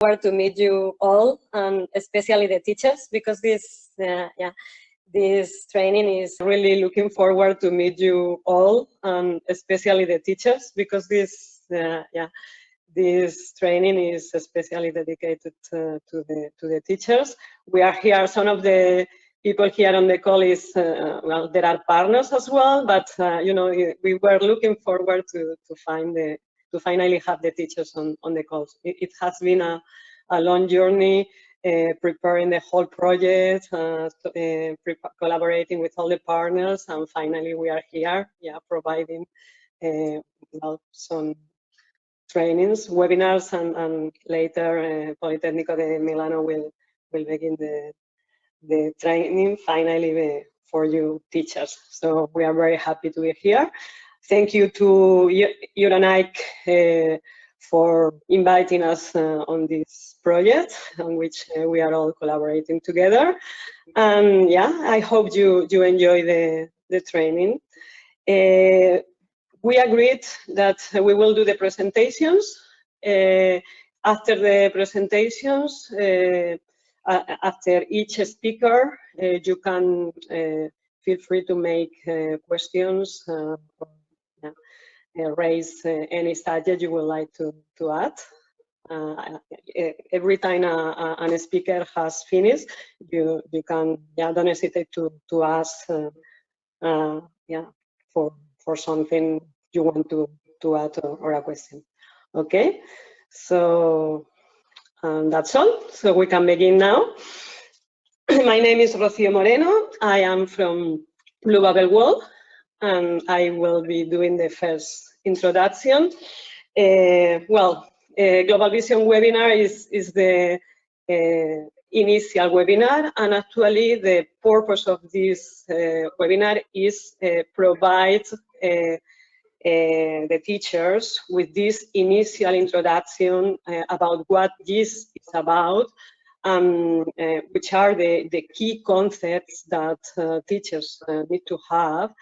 To meet you all, and especially the teachers, because this training is really looking forward to meet you all, and especially the teachers, because this training is especially dedicated to the teachers. We are here. Some of the people here on the call is well, there are partners as well, but you know, we were looking forward to finally have the teachers on the calls. It has been a long journey, preparing the whole project, collaborating with all the partners, and finally we are here, providing well, some trainings, webinars, and later Politecnico de Milano will begin the training finally for you teachers. So we are very happy to be here. Thank you to Euronic for inviting us on this project on which we are all collaborating together. And I hope you enjoy the training. We agreed that we will do the presentations. After the presentations, after each speaker, you can feel free to make questions, raise any subject you would like to add. Every time a speaker has finished, you can don't hesitate to ask for something you want to add or a question. Okay, so that's all. So we can begin now. My name is Rocío Moreno. I am from Blue Bubble World, and I will be doing the first introduction. Global Vision webinar is the initial webinar, and actually the purpose of this webinar is provide the teachers with this initial introduction about what this is about, which are the key concepts that teachers need to have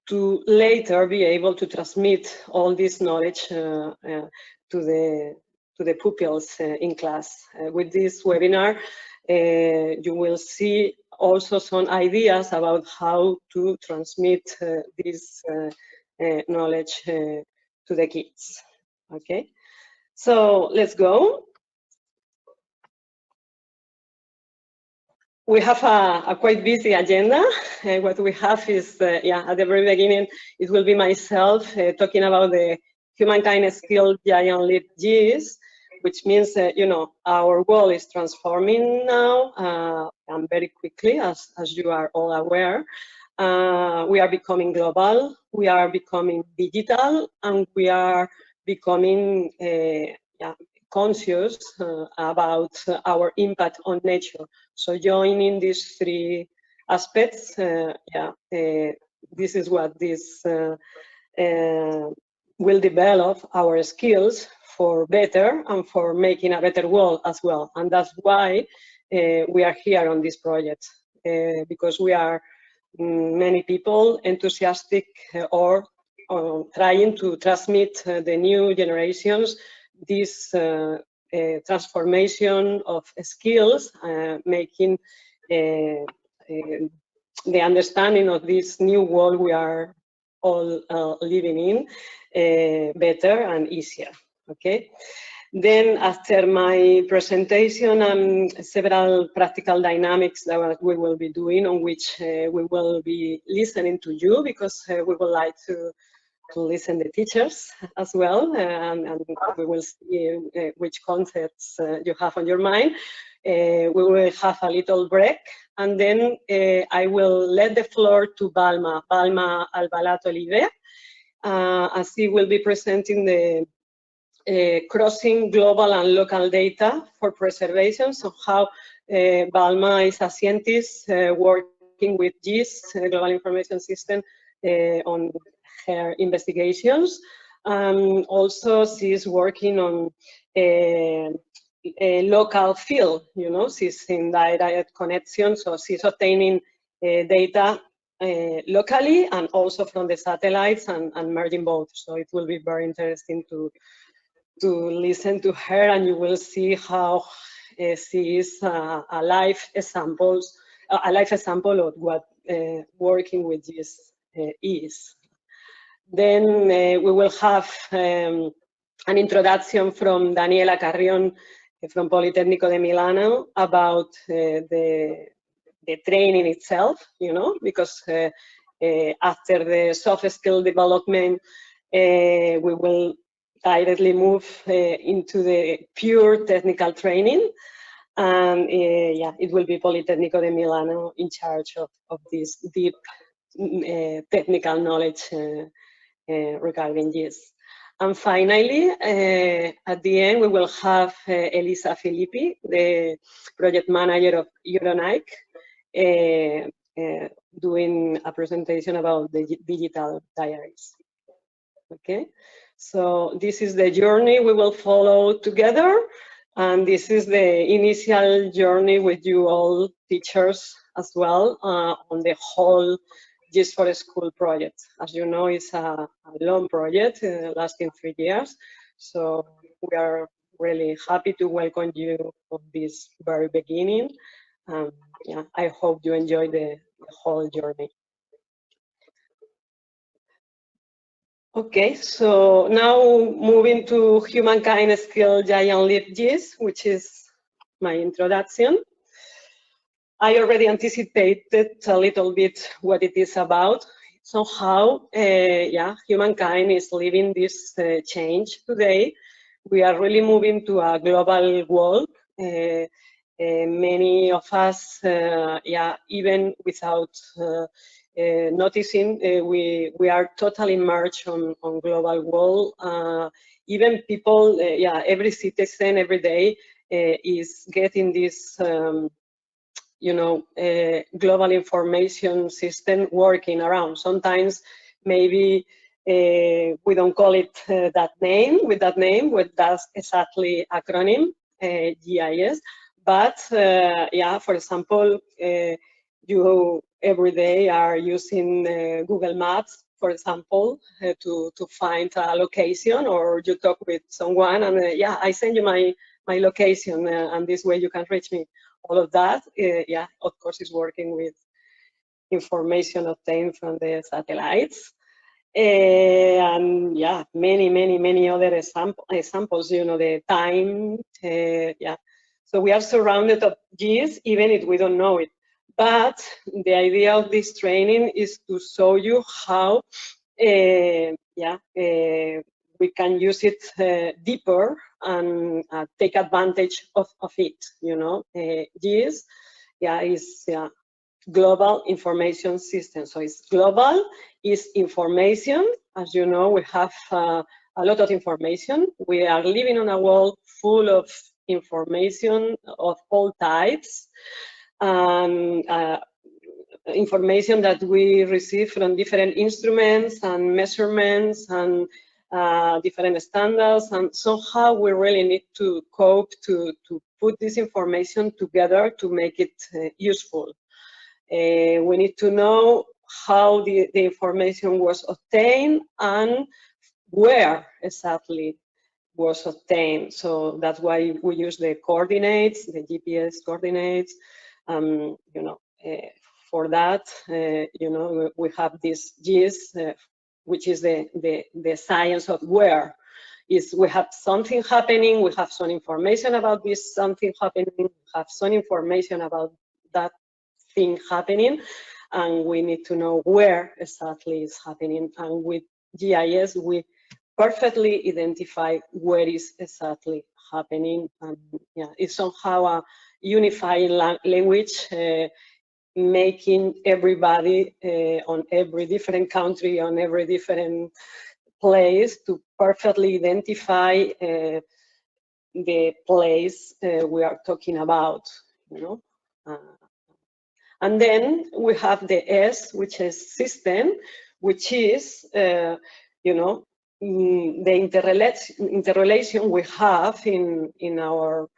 to later be able to transmit all this knowledge to the pupils in class. With this webinar, you will see also some ideas about how to transmit this knowledge to the kids. Okay, so let's go. We have a quite busy agenda. What we have is, at the very beginning, it will be myself talking about the Humankind Skill Giant Leap GIS, which means that, you know, our world is transforming now and very quickly, as you are all aware. We are becoming global, we are becoming digital, and we are becoming conscious about our impact on nature. So joining these three aspects, this is what this will develop our skills for better and for making a better world as well. And that's why we are here on this project, because we are many people enthusiastic or trying to transmit the new generations this transformation of skills, making the understanding of this new world we are all living in better and easier. Okay. Then after my presentation and several practical dynamics that we will be doing, on which we will be listening to you, because we would like to listen to teachers as well, and we will see which concepts you have on your mind. We will have a little break, and then I will let the floor to Balma Albalat Oliver, as he will be presenting the crossing global and local data for preservation. So how Balma is a scientist working with GIS, Global Information System, on her investigations. Also, she's working on a local field, you know, she's in direct connection, so she's obtaining data locally and also from the satellites and merging both. So it will be very interesting to listen to her, and you will see how she is a live example of what working with this is. Then we will have an introduction from Daniela Carrion from Politecnico de Milano about the training itself, you know, because after the soft skill development, we will directly move into the pure technical training. And yeah, it will be Politecnico de Milano in charge of this deep technical knowledge regarding this. And finally, at the end, we will have Elisa Filippi, the project manager of Euronic, doing a presentation about the digital diaries. Okay, so this is the journey we will follow together, and this is the initial journey with you all teachers as well on the whole GIS for School project. As you know, it's a long project lasting 3 years, so we are really happy to welcome you from this very beginning. Yeah, I hope you enjoy the whole journey. Okay, so now moving to Humankind Skill Giant Leap GIS, which is my introduction. I already anticipated a little bit what it is about. Somehow, yeah, humankind is living this change today. We are really moving to a global world. Many of us, yeah, even without noticing, we are totally immersed on global world. Even people, yeah, every citizen every day is getting this, you know, global information system working around. Sometimes maybe we don't call it that name, with that exactly acronym, GIS. But yeah, for example, you every day are using Google Maps, for example, to find a location, or you talk with someone and yeah, I send you my location and this way you can reach me. All of that, yeah, of course, is working with information obtained from the satellites. And yeah, many other examples, you know, the time, yeah. So we are surrounded of GIS, even if we don't know it. But the idea of this training is to show you how, yeah, we can use it deeper and take advantage of it, you know. GIS, yeah, is global information system. So it's global, it's information. As you know, we have a lot of information. We are living on a world full of information of all types. Information that we receive from different instruments and measurements and different standards, and somehow we really need to cope to put this information together to make it useful. We need to know how the information was obtained and where exactly was obtained. So that's why we use the coordinates, the GPS coordinates. You know, for that, you know, we have this GIS, which is the science of where. Is we have something happening, we have some information about this something happening, we have some information about that thing happening, and we need to know where exactly is happening. And with GIS, we perfectly identify where is exactly happening. And yeah, it's somehow a unifying language, making everybody on every different country, on every different place, to perfectly identify the place we are talking about, you know. And then we have the S, which is system, which is, you know, the interrelation we have in our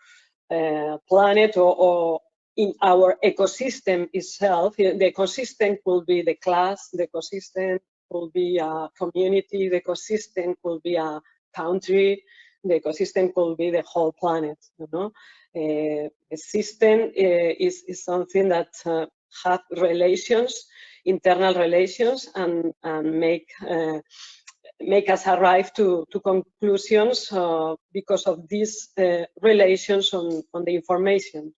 planet or in our ecosystem itself. The ecosystem could be the class, the ecosystem could be a community, the ecosystem could be a country, the ecosystem could be the whole planet. A system is something that have relations, internal relations, and make us arrive to conclusions because of these relations on the information.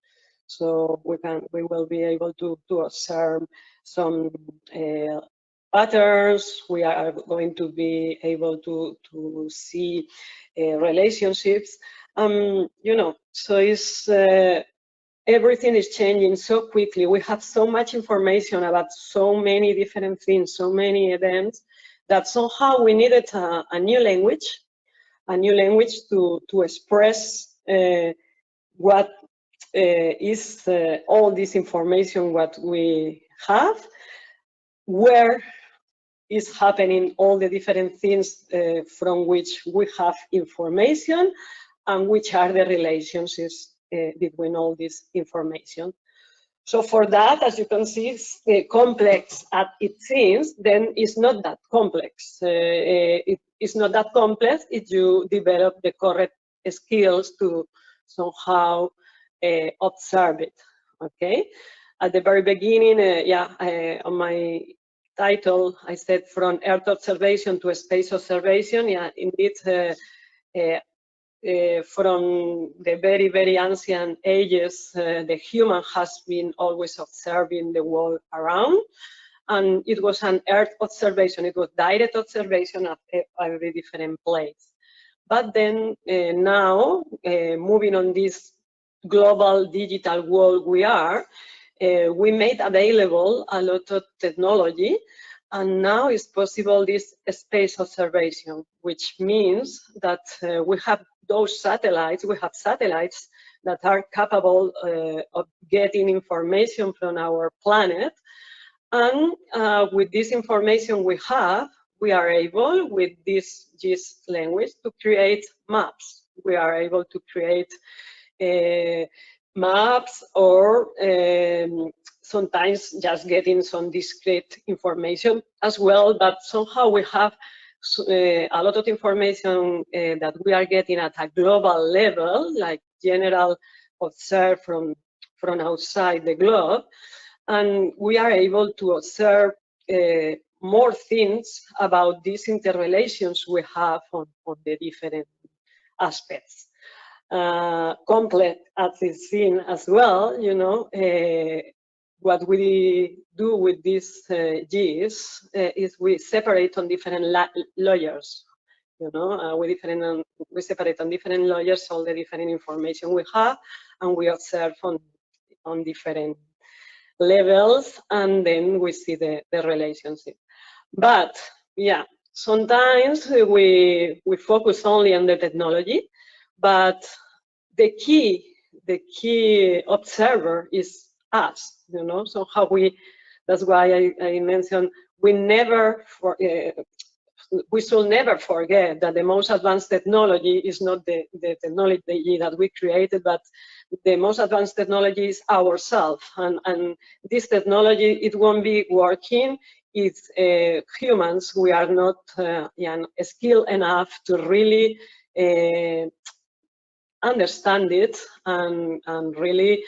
So we will be able to observe some patterns. We are going to be able to see relationships. So it's everything is changing so quickly. We have so much information about so many different things, so many events, that somehow we needed a new language to express what is all this information, what we have, where is happening all the different things from which we have information, and which are the relationships between all this information. So for that, as you can see, it's complex as it seems, then it's not that complex. It's not that complex if you develop the correct skills to somehow observe it, okay? At the very beginning, on my title, I said from Earth observation to space observation. Yeah, indeed, from the very, very ancient ages, the human has been always observing the world around. And it was an Earth observation. It was direct observation at every different place. But then now, moving on this global digital world we made available a lot of technology. And now it's possible this space observation, which means that we have those satellites, we have satellites that are capable of getting information from our planet. And with this information we have, we are able, with this GIS language, to create maps. We are able to create maps, or sometimes just getting some discrete information as well, but somehow we have a lot of information that we are getting at a global level, like general observed from outside the globe, and we are able to observe more things about these interrelations we have on the different aspects. Complex as it's seen as well, what we do with these GIS is we separate on different layers. We separate on different layers all the different information we have, and we observe on different levels, and then we see the relationship. But yeah, sometimes we focus only on the technology, but the key observer is us, so how that's why I mentioned we should never forget that the most advanced technology is not the technology that we created, but the most advanced technology is ourselves. And this technology, it won't be working if humans, we are not skilled enough to really understand it and really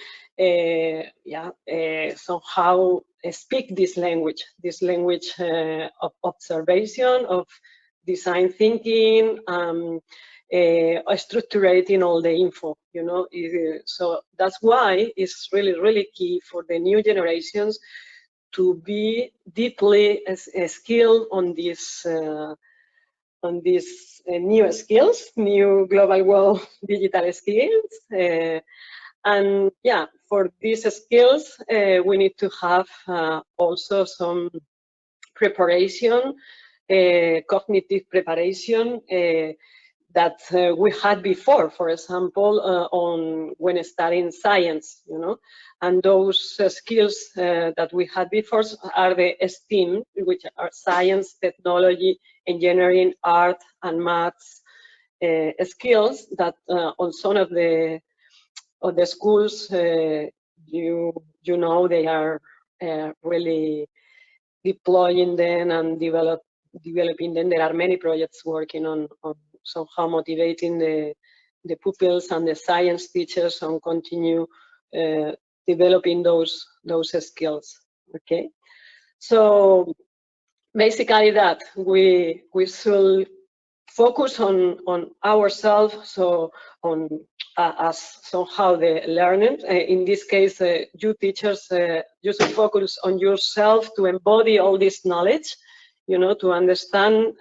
somehow speak this language of observation, of design thinking, structuring all the info, so that's why it's really key for the new generations to be deeply skilled on these new skills, new global world digital skills. And yeah, for these skills, we need to have also some preparation, cognitive preparation that we had before, for example, when studying science, and those skills that we had before are the STEAM, which are science, technology, engineering, art, and maths skills that on some of the schools, they are really deploying them and developing them. There are many projects working on somehow motivating the pupils and the science teachers on continue developing those skills. Okay, so basically that we should focus on ourselves, so on as somehow the learning. In this case, you teachers, you should focus on yourself to embody all this knowledge, you know, to understand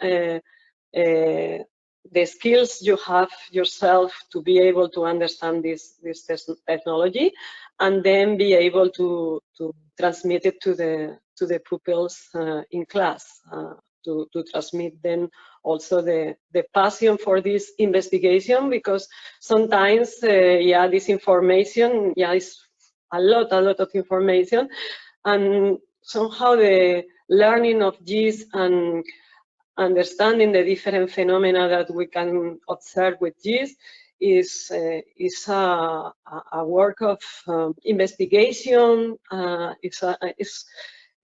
the skills you have yourself to be able to understand this technology, and then be able to transmit it to the pupils in class, to transmit them also the passion for this investigation, because sometimes, yeah, this information, yeah, is a lot of information, and somehow the learning of GIS and understanding the different phenomena that we can observe with GIS is a work of investigation.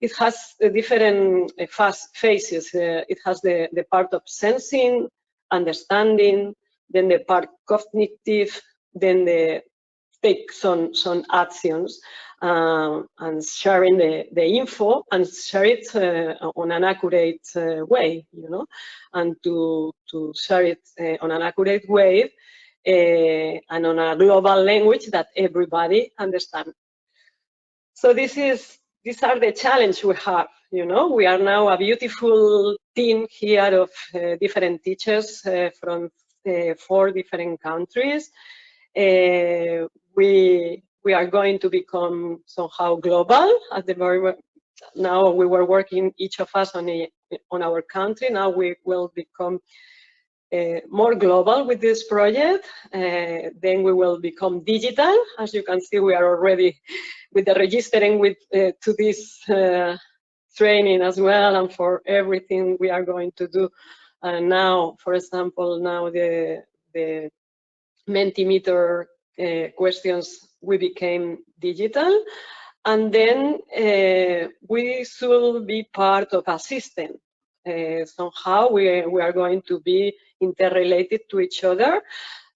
It has different phases. It has the part of sensing, understanding, then the part cognitive, then the take some actions, and sharing the info and share it on an accurate way, you know, and to share it on an accurate way and on a global language that everybody understands. So these are the challenge we have, you know. We are now a beautiful team here of different teachers from 4 different countries. We are going to become somehow global. At the very now, we were working each of us on our country. Now we will become more global with this project. Then we will become digital. As you can see, we are already with the registering with to this training as well, and for everything we are going to do. Now, for example, now the Mentimeter questions, we became digital, and then we should be part of a system. Somehow we are going to be interrelated to each other.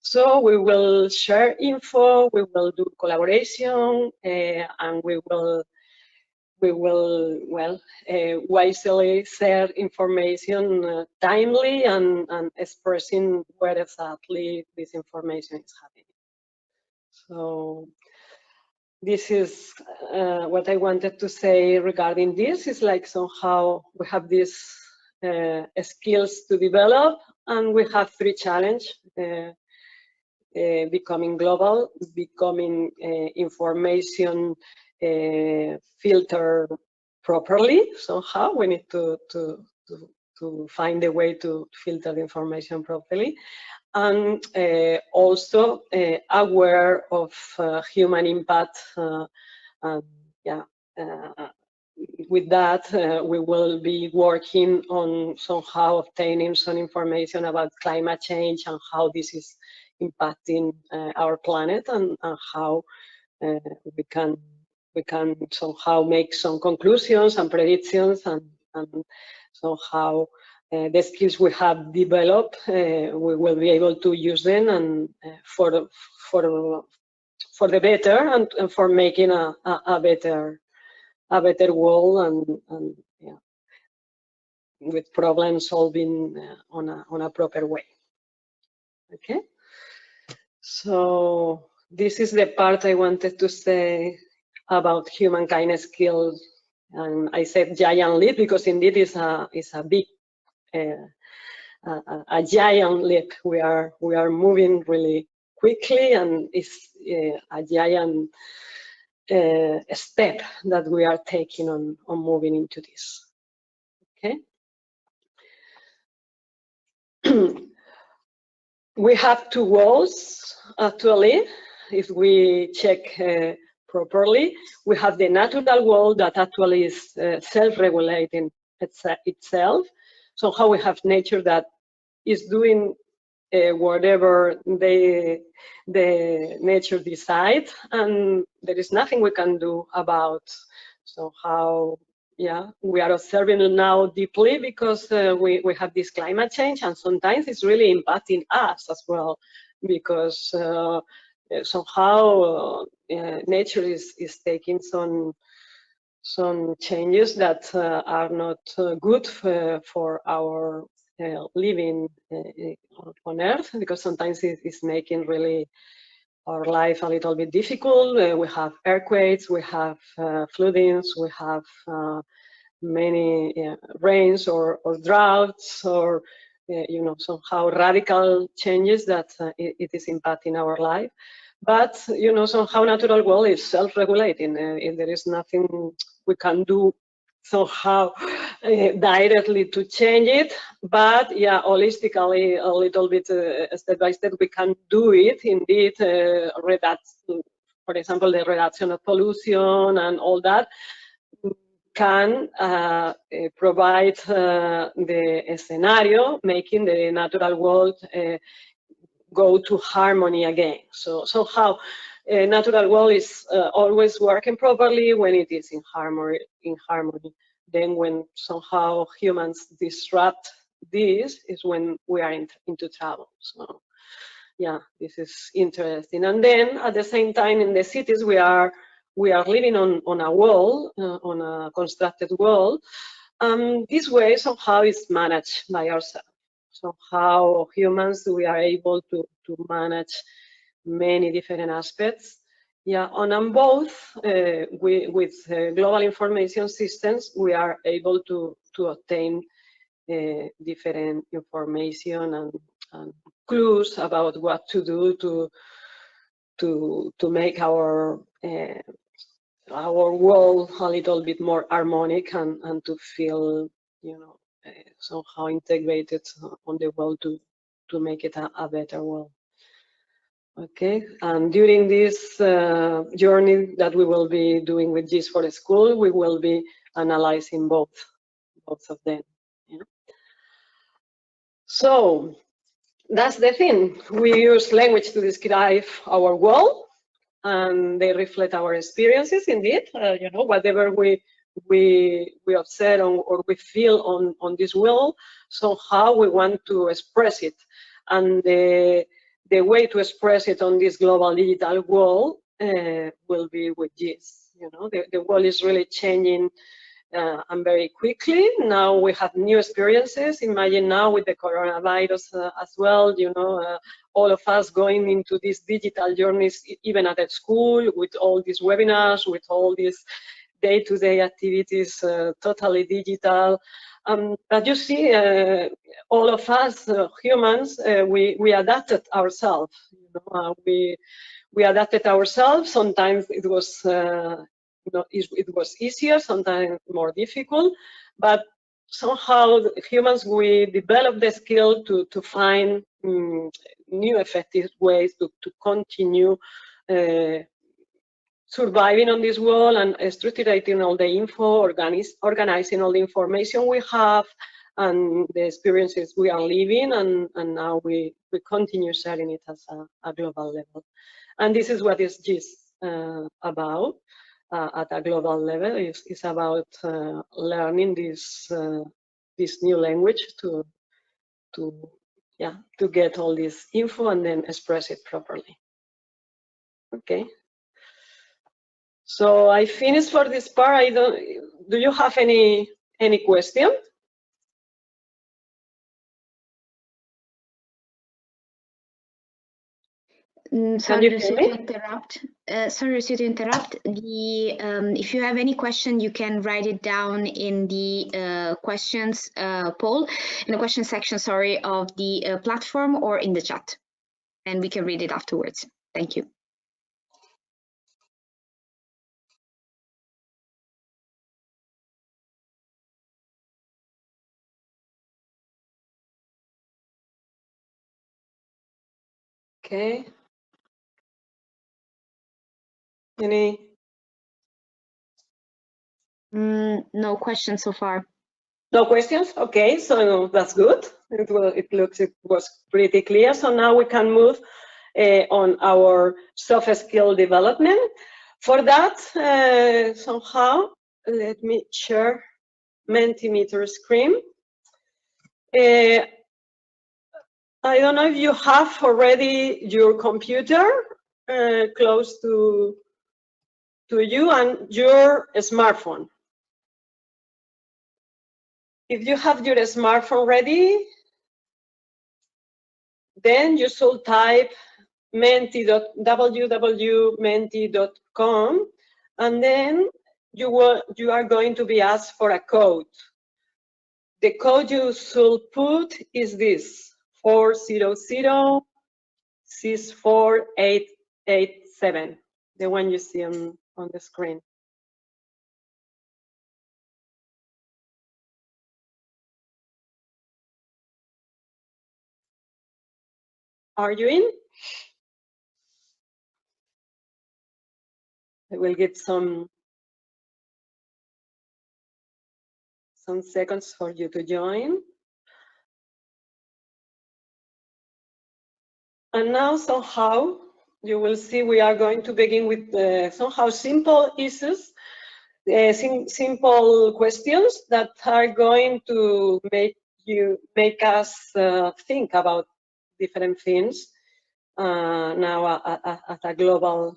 So we will share info, we will do collaboration, and we will wisely share information timely and expressing where exactly this information is happening. So this is what I wanted to say regarding this. Is like somehow we have these skills to develop, and we have 3 challenges. Becoming global, becoming information filter properly. Somehow we need to find a way to filter the information properly, and also aware of human impact. And yeah, with that, we will be working on somehow obtaining some information about climate change and how this is impacting our planet, and how we can somehow make some conclusions and predictions, and somehow the skills we have developed, we will be able to use them and for the better, and for making a better world, and yeah, with problem solving on a proper way. Okay. So this is the part I wanted to say about humankind skills, and I said giant leap because indeed it's a big, a giant leap. We are moving really quickly, and it's a giant step that we are taking on moving into this. Okay. We have 2 walls actually. If we check properly, we have the natural wall that actually is self-regulating itself. So how we have nature that is doing whatever the nature decides, and there is nothing we can do about. So how yeah, we are observing it now deeply because we have this climate change, and sometimes it's really impacting us as well, because somehow nature is taking some changes that are not good for our living on Earth, because sometimes it's making really our life a little bit difficult. We have earthquakes, we have floodings, we have many rains or droughts, or you know, somehow radical changes that it is impacting our life. But you know, somehow natural world is self-regulating. There is nothing we can do somehow directly to change it, but yeah, holistically, a little bit step by step, we can do it. Indeed, for example, the reduction of pollution and all that can provide the scenario, making the natural world go to harmony again. So somehow, natural world is always working properly when it is in harmony. Then when somehow humans disrupt this, is when we are into trouble. So yeah, this is interesting. And then at the same time, in the cities, we are living on a world, on a constructed world. This way somehow is managed by ourselves. Somehow humans, we are able to manage many different aspects. Yeah, on both, with global information systems, we are able to obtain different information and clues about what to do to make our world a little bit more harmonic and to feel, you know, somehow integrated on the world to make it a better world. Okay, and during this journey that we will be doing with GIS for the School, we will be analyzing both of them. Yeah. So that's the thing. We use language to describe our world, and they reflect our experiences. Indeed, you know, whatever we observe or we feel on this world, somehow we want to express it, and the way to express it on this global digital world will be with GIS. You know, the world is really changing. And very quickly. Now we have new experiences. Imagine now with the coronavirus as well, you know, all of us going into these digital journeys, even at school, with all these webinars, with all these day-to-day activities, totally digital. But you see, all of us humans, we adapted ourselves. You know, we adapted ourselves. Sometimes it was you know, it was easier, sometimes more difficult, but somehow humans, we developed the skill to find new effective ways to continue surviving on this world and structuring all the info, organizing all the information we have and the experiences we are living, and now we continue sharing it as a global level. And this is what is GIS about. At a global level, is about learning this new language to get all this info and then express it properly. Okay. So I finished for this part. Do you have any question? Sorry to interrupt. If you have any question, you can write it down in the questions poll, in the question section, sorry, of the platform or in the chat, and we can read it afterwards. Thank you. Okay. Any? No questions so far. No questions? Okay, so that's good. It was pretty clear. So now we can move on our soft skill development. For that, somehow, let me share Mentimeter screen. I don't know if you have already your computer close to you and your smartphone. If you have your smartphone ready, then you should type www.menti.com, and then you are going to be asked for a code. The code you should put is this: 400-64887, the one you see on the screen. Are you in? I will give some seconds for you to join. And now somehow you will see we are going to begin with somehow simple issues, simple questions that are going to make us think about different things now at a global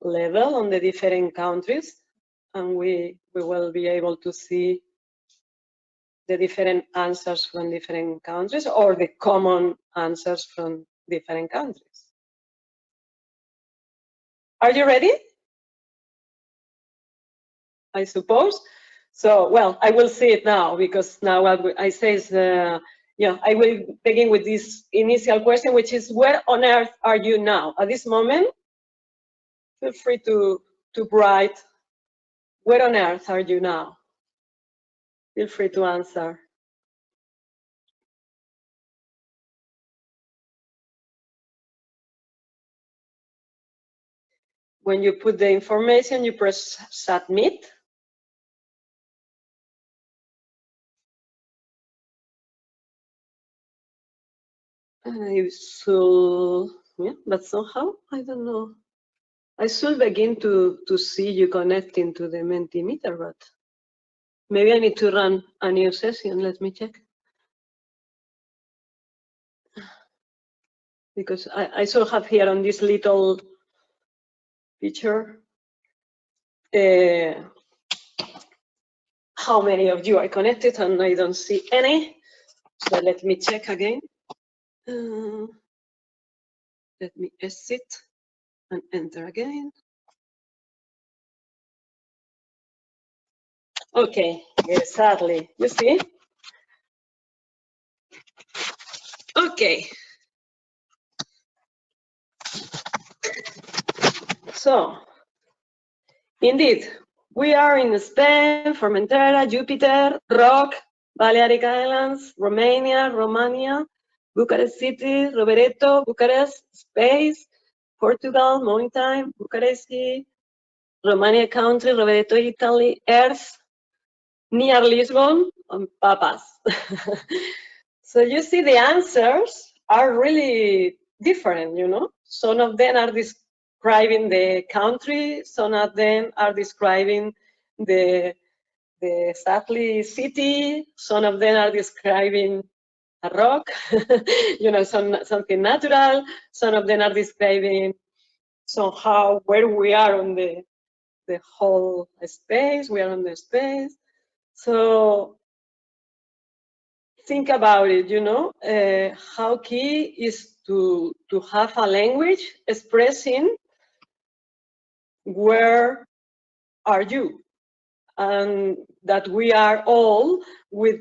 level on the different countries, and we will be able to see the different answers from different countries or the common answers from different countries. Are you ready? I suppose. So, well, I will see it now, because now what I say is, yeah, I will begin with this initial question, which is, where on earth are you now? At this moment, feel free to write, where on earth are you now? Feel free to answer. When you put the information, you press submit. You should, yeah, but somehow, I don't know. I should begin to see you connecting to the Mentimeter, but maybe I need to run a new session. Let me check. Because I should have here on this little picture how many of you are connected, and I don't see any. So let me check again. Let me exit and enter again. Okay, exactly. You see? Okay. So, indeed, we are in Spain, Formentera, Jupiter, Rock, Balearic Islands, Romania, Bucharest City, Rovereto, Bucharest, Space, Portugal, Maritime, Bucharest, Romania country, Rovereto, Italy, Earth, near Lisbon, and Papas. So you see the answers are really different, you know? Some of them are describing the country, some of them are describing the exactly city, some of them are describing a rock, you know, something natural, some of them are describing somehow where we are on the whole space, we are on the space. So think about it, you know, how key is to have a language expressing where are you, and that we are all with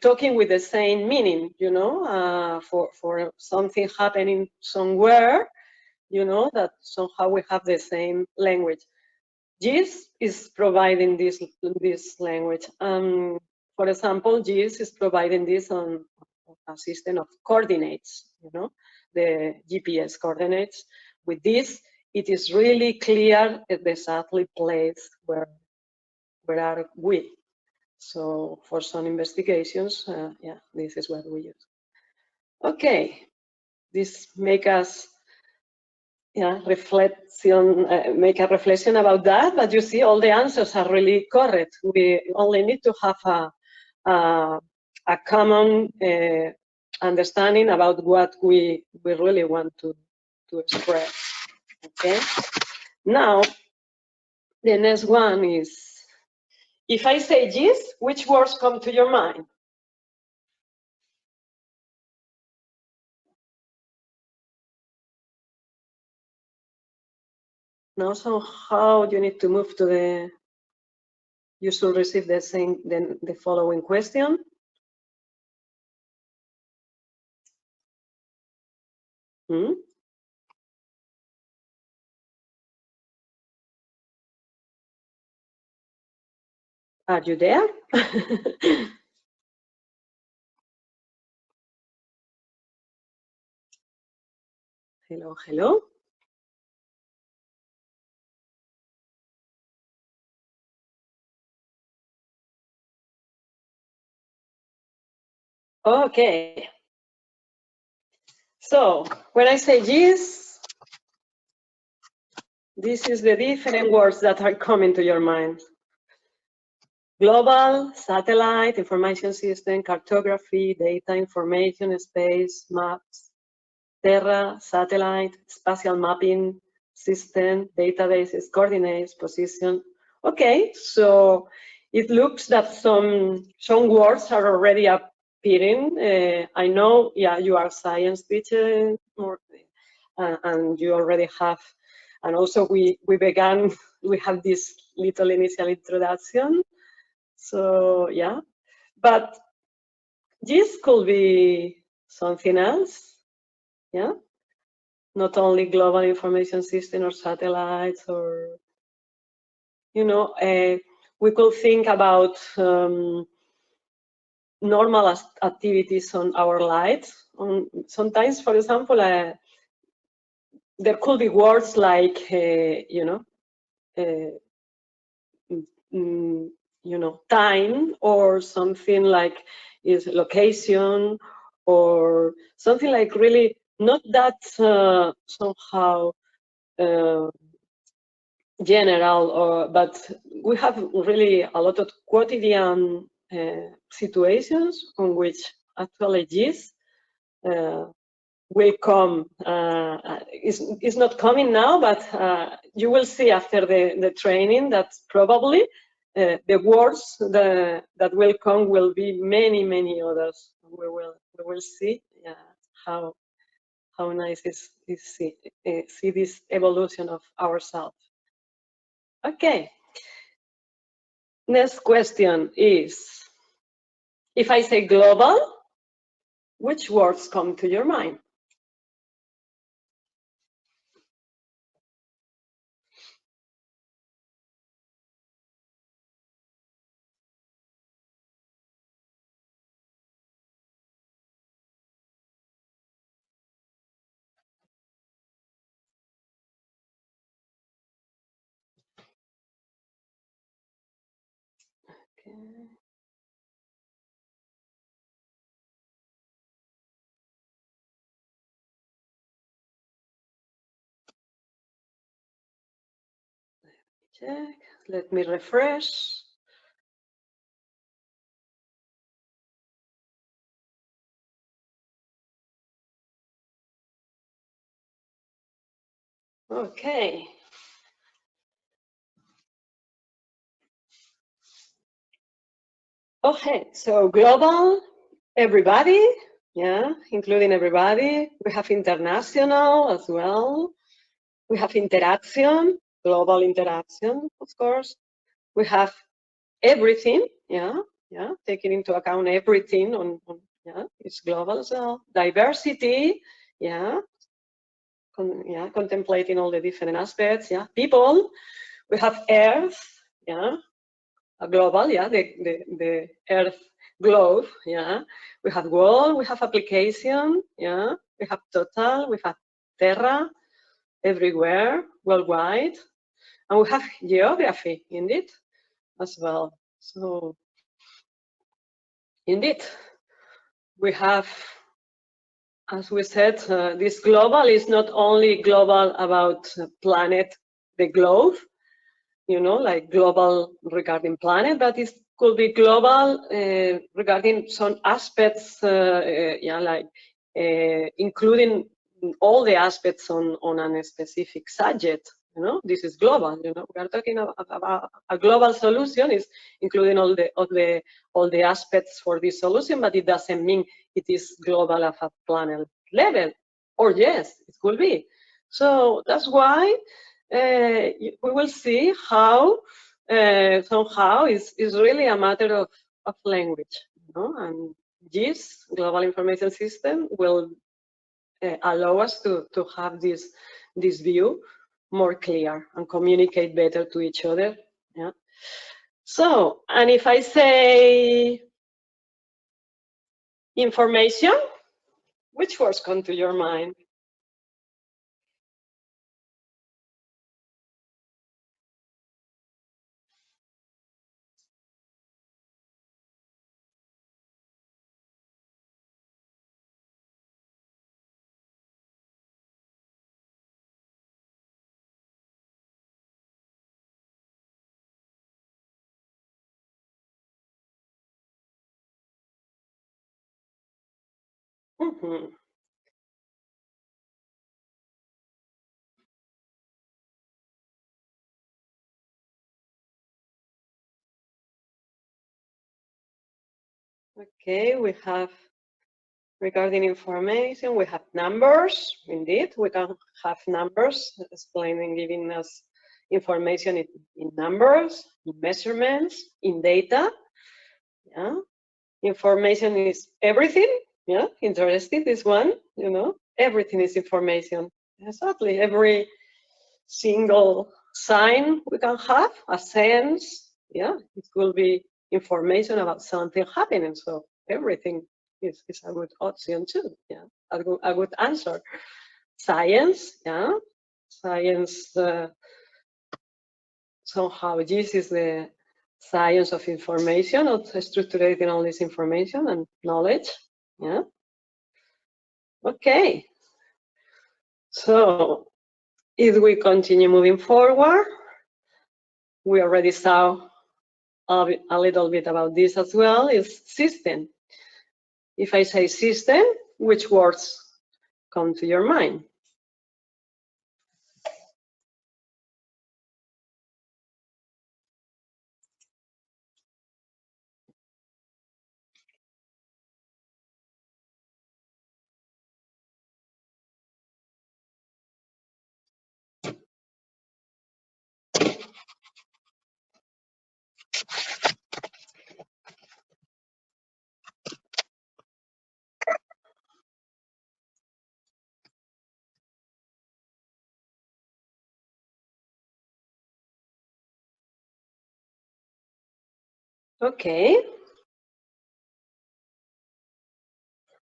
talking with the same meaning, you know, for something happening somewhere, you know, that somehow we have the same language. JIS is providing this language. For example, JIS is providing this on a system of coordinates, you know, the GPS coordinates. With this, it is really clear at the exactly place where are we. So for some investigations, yeah, this is what we use. Okay, this makes us reflection, make a reflection about that. But you see, all the answers are really correct. We only need to have a common understanding about what we really want to express. Okay. Now, the next one is, if I say GIS, which words come to your mind? Now, somehow you need to move to the, you should receive the same, the following question. Are you there? Hello, hello. Okay. So when I say GIS, this is the different words that are coming to your mind. Global, satellite, information system, cartography, data, information, space, maps, terra, satellite, spatial mapping, system, databases, coordinates, position. Okay, so it looks that some words are already appearing. I know, yeah, you are science teacher, and you already have, and also we have this little initial introduction. So yeah, but this could be something else, yeah? Not only global information system or satellites, or, you know, we could think about normal activities on our lives. Sometimes, for example, there could be words like, you know, time, or something like is location, or something like really not that somehow general, but we have really a lot of quotidian situations on which actually GIS will come. It's not coming now, but you will see after the training that probably the words that will come will be many others. We will see how nice is see this evolution of ourselves. Okay. Next question is, if I say global, which words come to your mind? Okay. Check. Let me refresh. Okay. Okay, so global, everybody, yeah, including everybody. We have international as well. We have interaction, global interaction, of course. We have everything, yeah, taking into account everything on yeah, it's global as well. Diversity, yeah, contemplating all the different aspects, yeah. People, we have Earth, yeah, a global, yeah, the Earth globe, yeah. We have world, we have application, yeah. We have total, we have terra, everywhere, worldwide, and we have geography, indeed, as well. So, indeed, we have as we said, this global is not only global about planet, the globe, you know, like global regarding planet, but it could be global regarding some aspects, yeah, like including all the aspects on a specific subject. You know, this is global. You know, we are talking about a global solution is including all the aspects for this solution, but it doesn't mean it is global at a planet level. Or yes, it could be. So that's why we will see how somehow is really a matter of language. You know, and this global information system will allow us to have this view more clear and communicate better to each other. Yeah. So, and if I say information, which words come to your mind? Mm-hmm. Okay, we have regarding information, we have numbers. Indeed, we can have numbers explaining, giving us information in numbers, in measurements, in data. Yeah, information is everything. Yeah, interesting. This one, you know, everything is information. Exactly, every single sign we can have, a sense. Yeah, it will be information about something happening. So everything is a good option too. Yeah, a good answer. Science, yeah, science. Somehow this is the science of information, of structuring all this information and knowledge. Yeah. Okay. So if we continue moving forward, we already saw a little bit about this as well, is system. If I say system, which words come to your mind? Okay.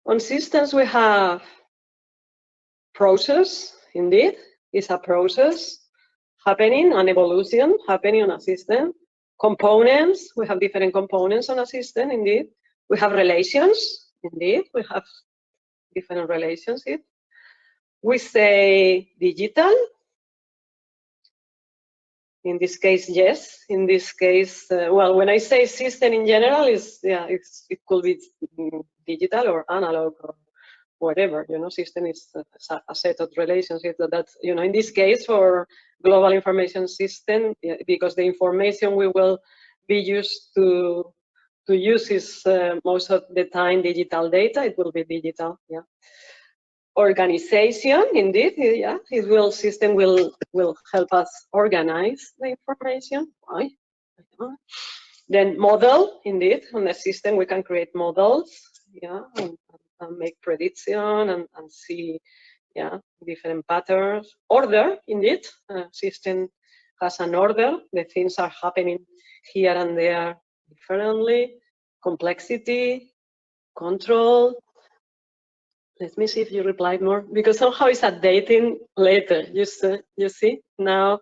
On systems, we have process, indeed, it's a process happening, an evolution happening on a system. Components, we have different components on a system, indeed. We have relations, indeed, we have different relationships. We say digital. In this case, yes. In this case, well, when I say system in general, it could be digital or analog or whatever. You know, system is a set of relationships that, you know, in this case for global information system, because the information we will be used to use is most of the time digital data. It will be digital. Yeah. Organization, indeed, yeah, system will help us organize the information. Why? Then model, indeed, on the system we can create models, yeah, and make prediction and see, yeah, different patterns. Order, indeed, system has an order. The things are happening here and there differently. Complexity, control. Let me see if you replied more, because somehow it's updating later. You see, now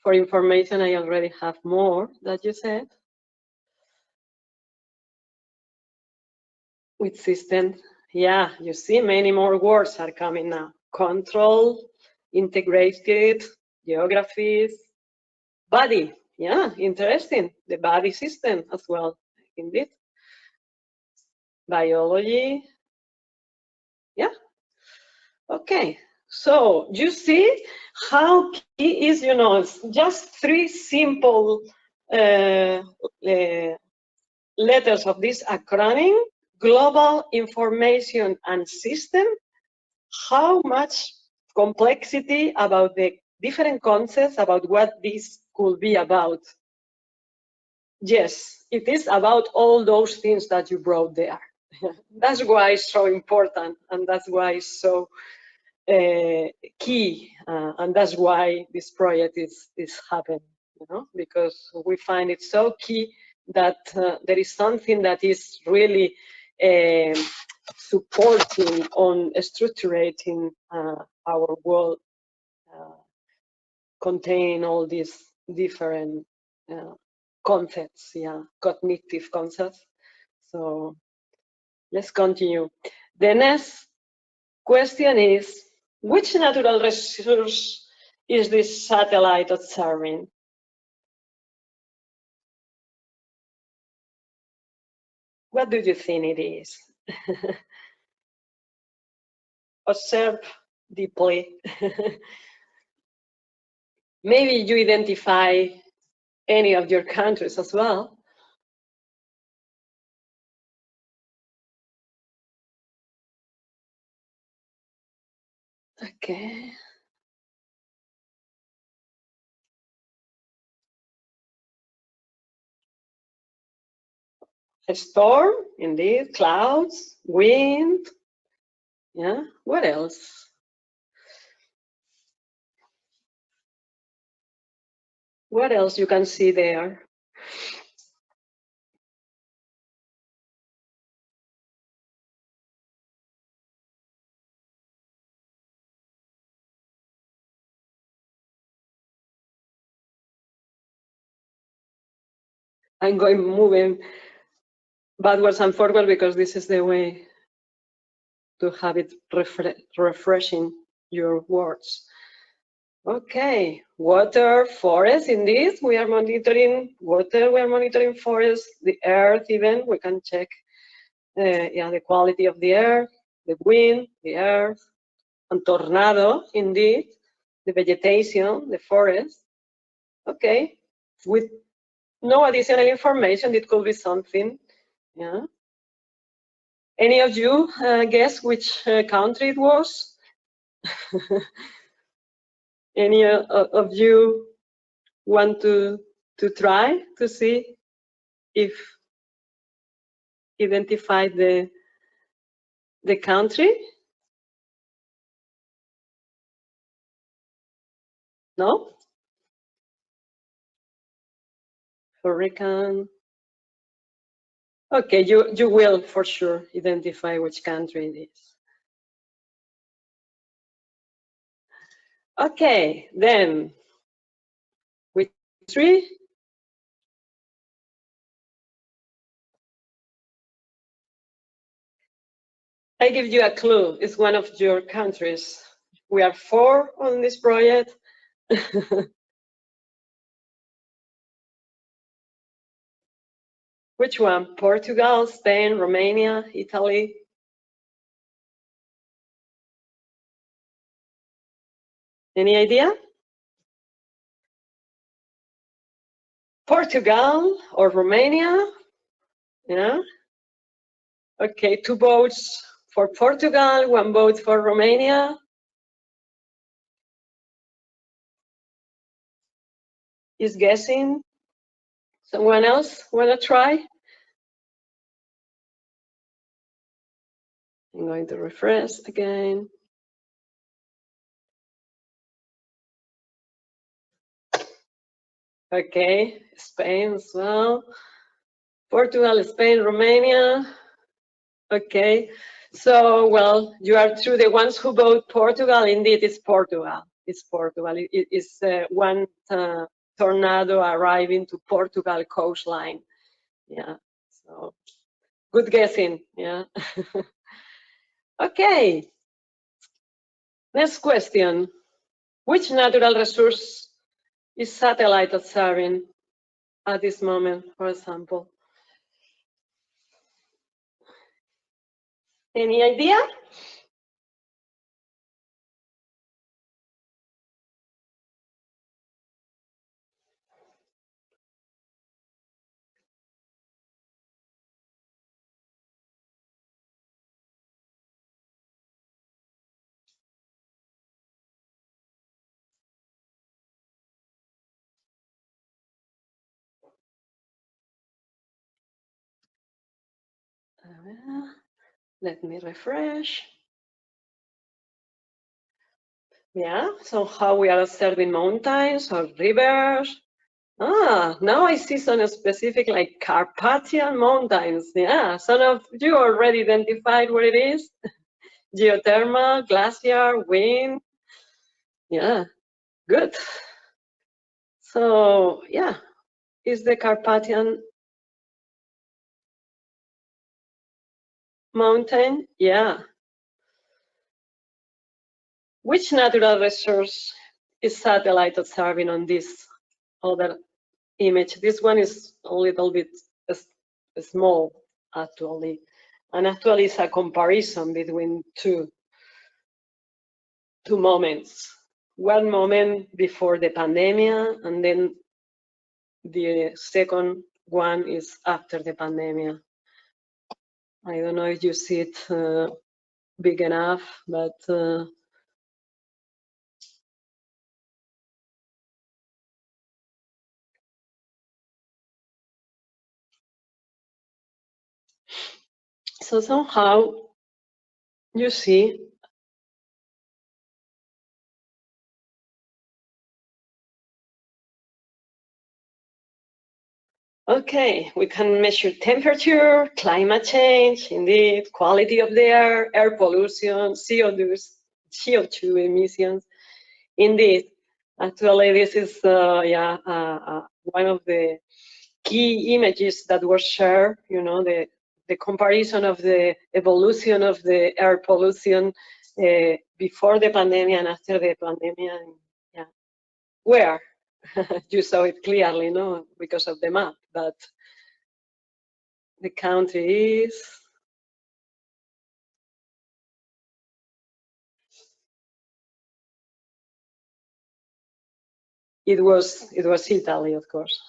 for information, I already have more that you said. With system, Yeah, you see many more words are coming now. Control, integrated, geographies, body. Yeah, interesting. The body system as well, indeed. Biology. Yeah. Okay. So you see how key is, just 3 simple letters of this acronym, Global Information and System, how much complexity about the different concepts about what this could be about. Yes, it is about all those things that you brought there. That's why it's so important, and that's why it's so key, and that's why this project is happening, because we find it so key that there is something that is really supporting on structuring our world, containing all these different concepts, cognitive concepts. So let's continue. The next question is, which natural resource is this satellite observing? What do you think it is? Observe deeply. Maybe you identify any of your countries as well. Okay. A storm, indeed, clouds, wind. Yeah, what else? What else you can see there? I'm moving backwards and forward because this is the way to have it refreshing your words. Okay, water, forest, indeed, we are monitoring water, we are monitoring forest, the earth even, we can check the quality of the air, the wind, the earth, and tornado, indeed, the vegetation, the forest. Okay, with no additional information, it could be something, yeah. Any of you guess which country it was? Any of you want to try to see if identify the country? No? Hurricane. Okay, you will for sure identify which country it is. Okay, then which country? I give you a clue. It's one of your countries. We are 4 on this project. Which one? Portugal, Spain, Romania, Italy? Any idea? Portugal or Romania? Yeah. Okay, 2 votes for Portugal, 1 vote for Romania. Is guessing? Someone else wanna try? I'm going to refresh again. Okay, Spain as well. Portugal, Spain, Romania. Okay, so, well, you are true. The ones who vote Portugal, indeed, it's Portugal. It's Portugal. It is one tornado arriving to Portugal coastline. Yeah, so good guessing, yeah. Okay. Next question. Which natural resource is satellite observing at this moment, for example? Any idea? Let me refresh. Yeah, so how we are observing mountains or rivers. Now I see some specific like Carpathian Mountains. Yeah, some of you already identified what it is. Geothermal, glacier, wind. Yeah, good. So yeah, is the Carpathian Mountain? Yeah. Which natural resource is satellite observing on this other image? This one is a little bit small, actually. And actually, it's a comparison between two moments. One moment before the pandemic, and then the second one is after the pandemic. I don't know if you see it big enough, but so somehow you see okay, we can measure temperature, climate change, indeed, quality of the air pollution, CO2 emissions. Indeed, actually, this is one of the key images that was shared. You know, the comparison of the evolution of the air pollution before the pandemic and after the pandemic. Yeah, where you saw it clearly, no, because of the map, but the country is it was Italy, of course.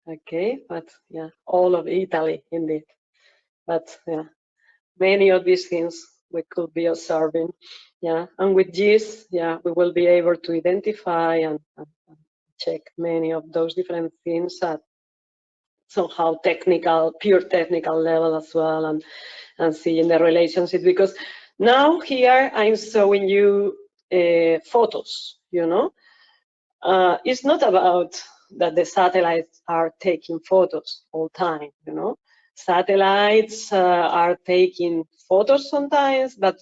Okay, but yeah, all of Italy indeed. But yeah, many of these things we could be observing. Yeah, and with this, yeah, we will be able to identify and check many of those different things at somehow pure technical level as well, and seeing the relationship. Because now here I'm showing you photos, you know. It's not about that the satellites are taking photos all time, you know. Satellites are taking photos sometimes, but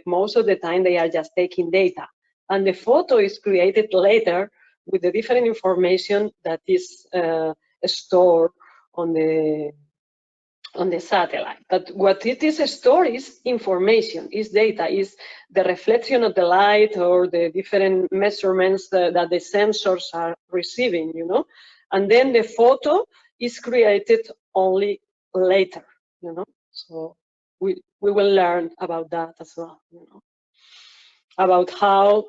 most of the time they are just taking data. And the photo is created later with the different information that is stored on the satellite. But what it is stored is information, is data, is the reflection of the light or the different measurements that the sensors are receiving, you know. And then the photo is created only later, you know. So we will learn about that as well, you know, about how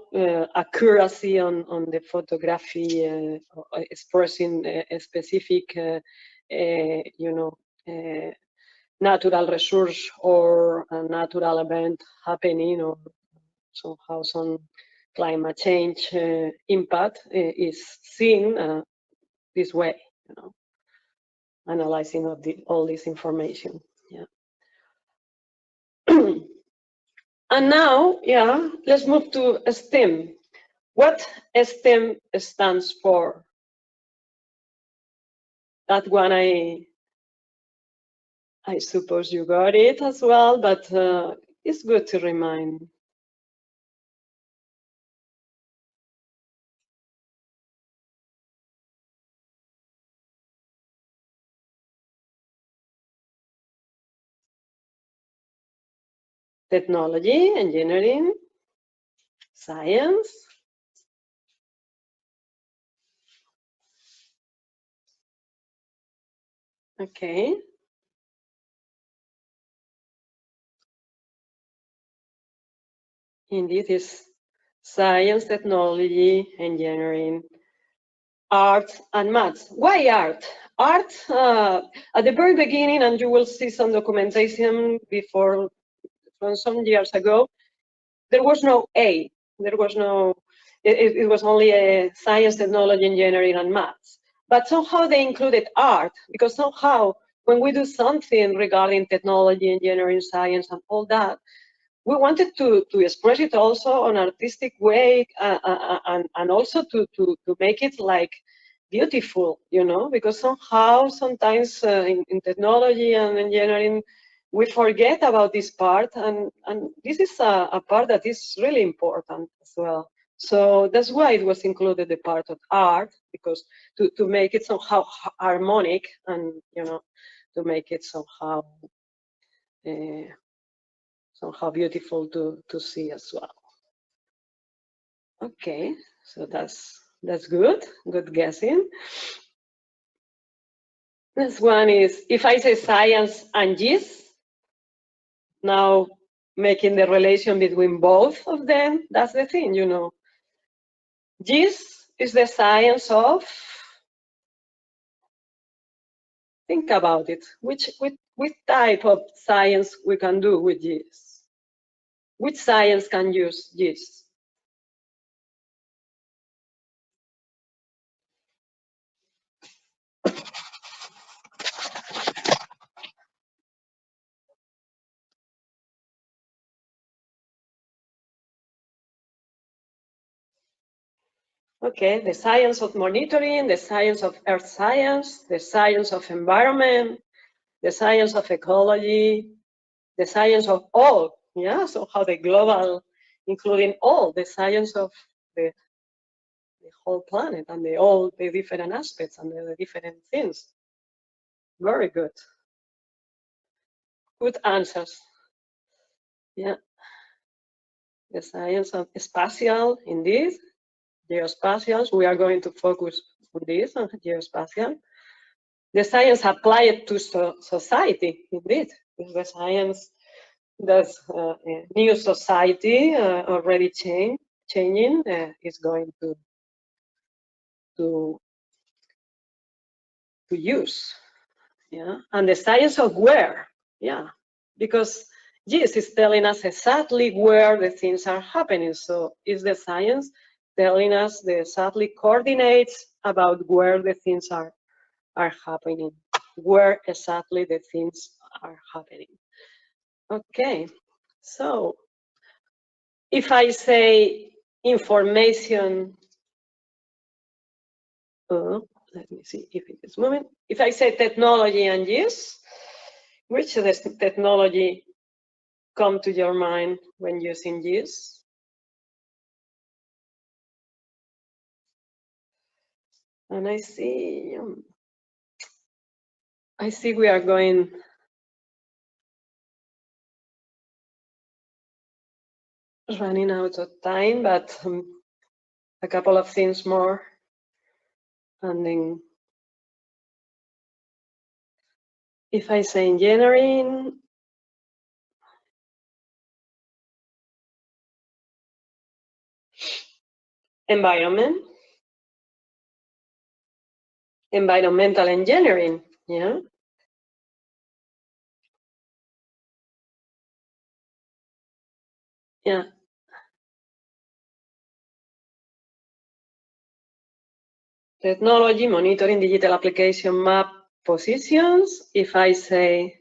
accuracy on the photography expressing a specific, you know, natural resource or a natural event happening, or somehow some climate change impact is seen this way, you know, analyzing all this information. Yeah. And now, yeah, let's move to STEM. What STEM stands for? That one I suppose you got it as well, but it's good to remind. technology, engineering, science. Okay. Indeed, is science, technology, engineering, art, and maths. Why art? Art, at the very beginning, and you will see some documentation before, from some years ago, there was no A. There was no, it was only a science, technology, engineering, and maths. But somehow they included art, because somehow when we do something regarding technology, engineering, science, and all that, we wanted to express it also on an artistic way, and also to make it like beautiful, you know, because somehow sometimes in technology and engineering, we forget about this part, and this is a part that is really important as well. So that's why it was included, the part of art, because to make it somehow harmonic, and you know, to make it somehow somehow beautiful to see as well. Okay, so that's good guessing. This one is, if I say science and GIS, now making the relation between both of them, that's the thing, you know. GIS is the science of, think about it, which type of science we can do with GIS? Which science can use GIS? Okay, the science of monitoring, the science of earth science, the science of environment, the science of ecology, the science of all, yeah, so how the global, including all, the science of the whole planet and all the different aspects and the different things. Very good. Good answers. Yeah. The science of spatial, indeed. Geospatial, we are going to focus on this, on geospatial. The science applied to society, indeed. It's the science that's new society already changing is going to use. Yeah, and the science of where. Yeah, because GIS is telling us exactly where the things are happening. So is the science telling us the exactly coordinates about where the things are happening, where exactly the things are happening. Okay, so if I say information, let me see if it is moving. If I say technology and GIS, which technology come to your mind when using GIS? And I see we are going running out of time, but a couple of things more, and then if I say engineering, environment, environmental engineering, yeah. Yeah. Technology, monitoring, digital application, map positions. If I say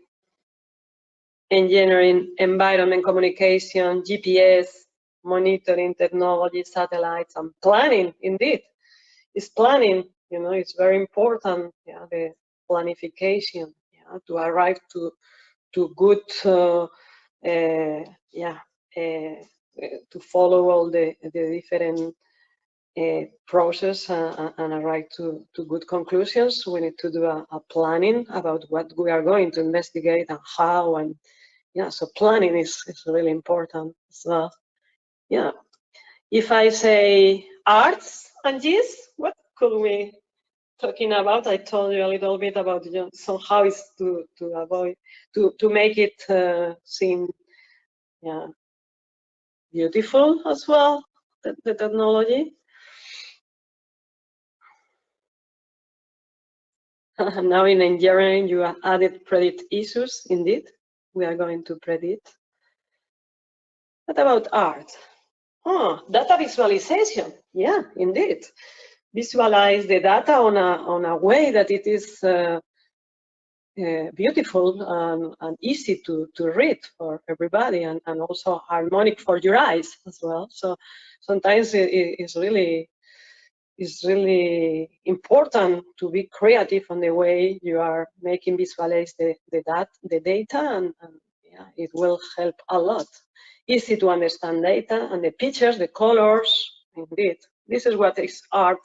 engineering, environment, communication, GPS, monitoring, technology, satellites, and planning, indeed. It's planning, you know, it's very important, yeah, the planification, yeah, to arrive to good, to follow all the different process and arrive to good conclusions. We need to do a planning about what we are going to investigate and how, and Yeah, so planning is really important as well. Yeah. If I say arts and GIS, what could we talking about? I told you a little bit about, you know, so how is to avoid to make it seem, yeah, beautiful as well, the technology. Now in engineering you added predict issues. Indeed, we are going to predict. What about art? Oh, data visualization. Yeah, indeed. Visualize the data on a way that it is beautiful and easy to read for everybody, and also harmonic for your eyes as well. So sometimes it's really important to be creative on the way you are making visualize the data, and yeah, it will help a lot. Easy to understand data and the pictures, the colors. Indeed, this is what is art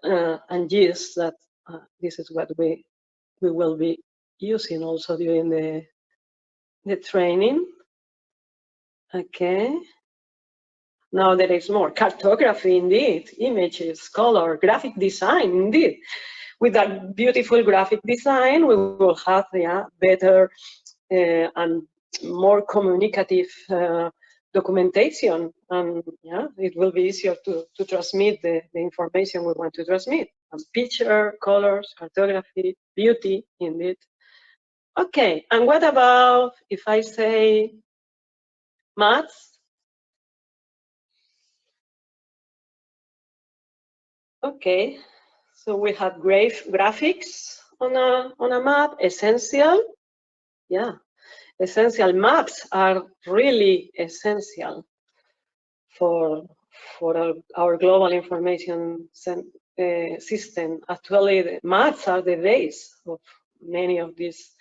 and GIS. That this is what we will be using also during the training. Okay. Now there is more cartography, indeed, images, color, graphic design, indeed. With that beautiful graphic design, we will have, yeah, better and more communicative documentation, and yeah, it will be easier to transmit the information we want to transmit. And picture, colors, cartography, beauty, indeed. Okay, and what about if I say maths? Okay, so we have graphics on a map, essential. Yeah, essential. Maps are really essential for our global information system. Actually, the maps are the base of many of these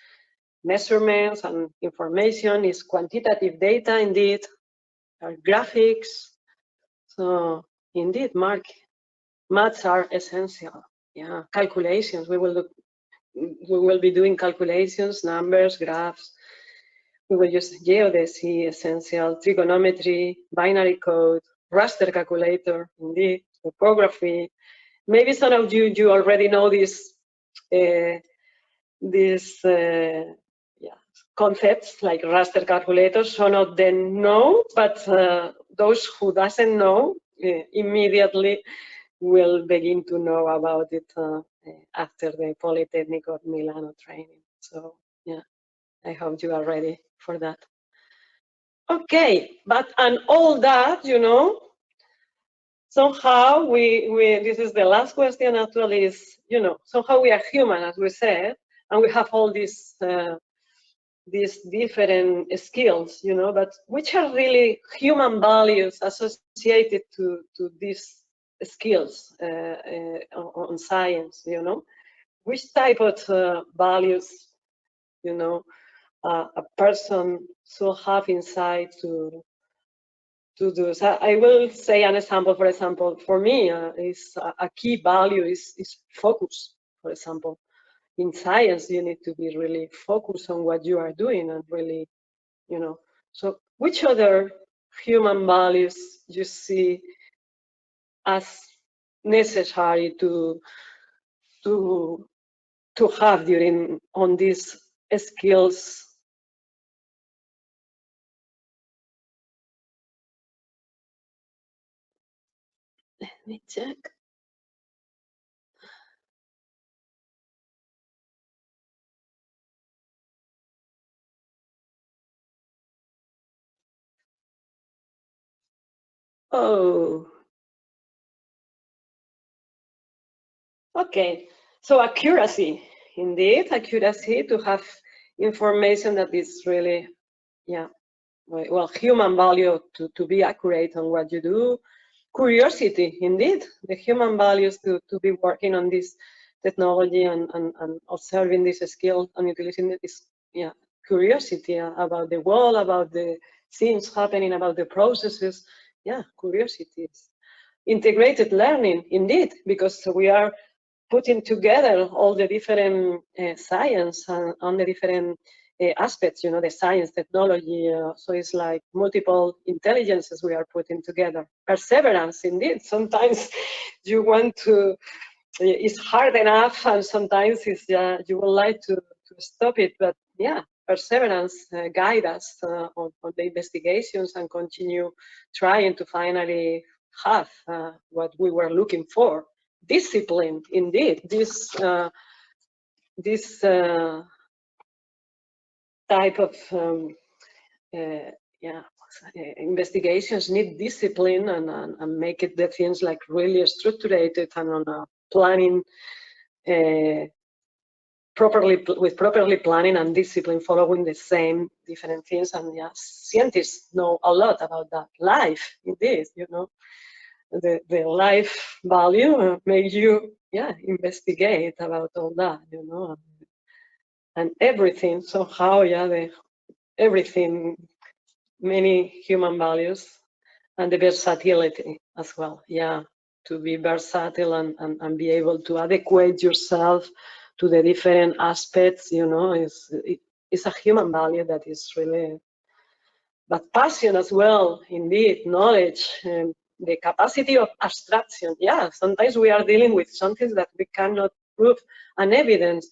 measurements and information. Is quantitative data, indeed, are graphics. So indeed, Mark, maths are essential. Yeah, calculations. We will be doing calculations, numbers, graphs. We will use geodesy, essential, trigonometry, binary code, raster calculator, indeed, topography. Maybe some of you already know these concepts like raster calculators. Some of them know, but those who doesn't know immediately will begin to know about it after the Polytechnic of Milano training. So yeah, I hope you are ready for that. Okay, but and all that, you know, somehow we this is the last question actually, is, you know, somehow we are human, as we said, and we have all these different skills, you know, but which are really human values associated to these skills on science, you know? Which type of values, you know, a person should have inside to do. So I will say an example. For example, for me, is a key value is focus. For example, in science, you need to be really focused on what you are doing and really, you know. So, which other human values you see as necessary to have during on these skills? Let me check. Oh, okay. So accuracy, indeed, accuracy, to have information that is really, yeah, well, human value to be accurate on what you do. Curiosity, indeed, the human values to be working on this technology and observing this skill and utilizing this, yeah, curiosity about the world, about the things happening, about the processes. Yeah, curiosity. Integrated learning, indeed, because we are putting together all the different science and the different aspects, you know, the science, technology. So it's like multiple intelligences we are putting together. Perseverance, indeed. Sometimes you want to, it's hard enough, and sometimes it's you would like to stop it, but yeah, perseverance guide us on the investigations and continue trying to finally have what we were looking for. Discipline, indeed. This type of investigations need discipline and make it the things like really structured and on a planning properly planning and discipline, following the same different things. And yeah, scientists know a lot about that. Life, indeed, you know, the life value makes you investigate about all that, you know, and everything somehow, everything, many human values, and the versatility as well, to be versatile and be able to adequate yourself to the different aspects, you know, it's a human value that is really, but passion as well, indeed, knowledge, the capacity of abstraction. Yeah, sometimes we are dealing with something that we cannot prove an evidence.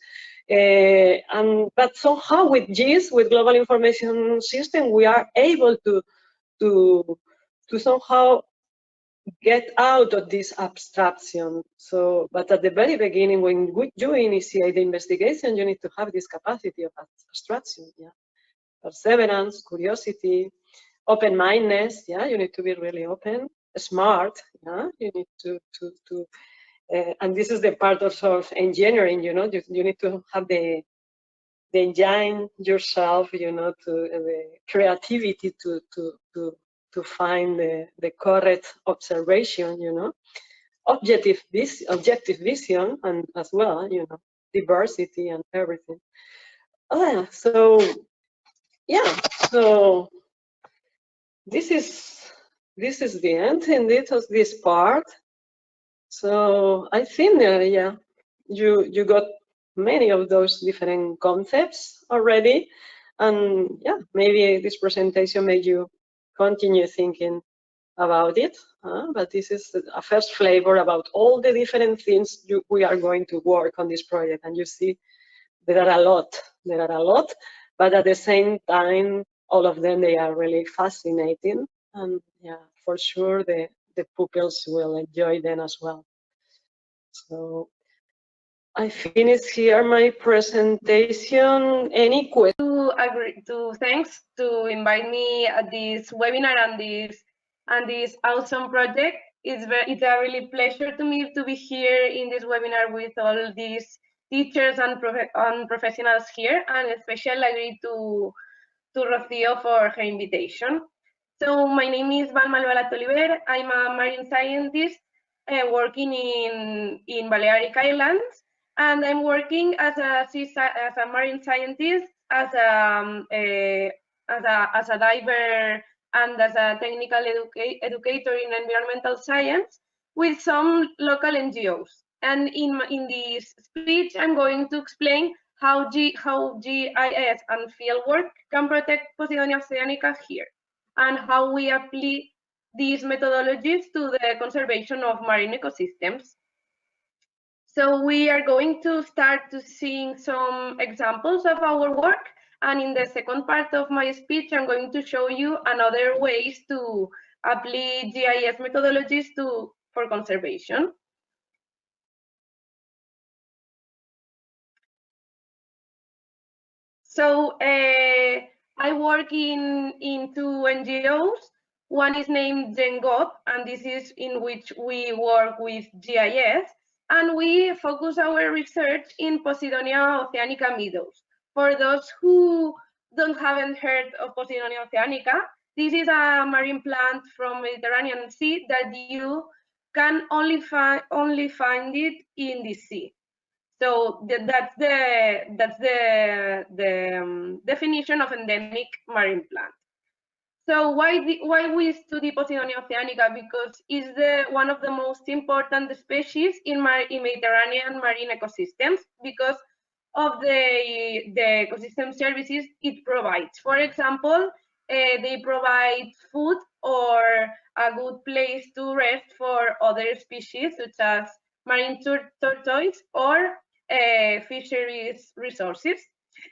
But somehow with GIS, with Global Information System, we are able to somehow get out of this abstraction. So, but at the very beginning, when you initiate the investigation, you need to have this capacity of abstraction, perseverance, curiosity, open-mindedness, you need to be really open, smart, you need to and this is the part also of engineering, you know, you need to have the engine yourself, you know, to the creativity to find the correct observation, you know, objective vision, and as well, you know, diversity and everything. So this is the end indeed of this part. So I think you got many of those different concepts already, and maybe this presentation made you continue thinking about it. But this is a first flavor about all the different things we are going to work on this project, and you see there are a lot, but at the same time, all of them, they are really fascinating, and for sure the pupils will enjoy them as well. So I finish here my presentation. Any questions? Thanks to invite me at this webinar and this awesome project. It's a really pleasure to me to be here in this webinar with all these teachers and professionals here, and a special agree to Rocío for her invitation. So my name is Balma Albalat Oliver. I'm a marine scientist working in Balearic Islands, and I'm working as a marine scientist, as a diver, and as a technical educator in environmental science with some local NGOs. And in this speech, I'm going to explain how GIS and fieldwork can protect Posidonia oceanica here, and how we apply these methodologies to the conservation of marine ecosystems. So we are going to start to seeing some examples of our work, and in the second part of my speech, I'm going to show you another ways to apply GIS methodologies for conservation. So I work in two NGOs. One is named GenGov, and this is in which we work with GIS, and we focus our research in Posidonia oceanica meadows. For those who haven't heard of Posidonia oceanica, this is a marine plant from Mediterranean Sea that you can only find it in the sea. So that's the definition of endemic marine plant. So why we study Posidonia oceanica? Because it's one of the most important species in Mediterranean marine ecosystems, because of the ecosystem services it provides. For example, they provide food or a good place to rest for other species, such as marine tortoise or fisheries resources.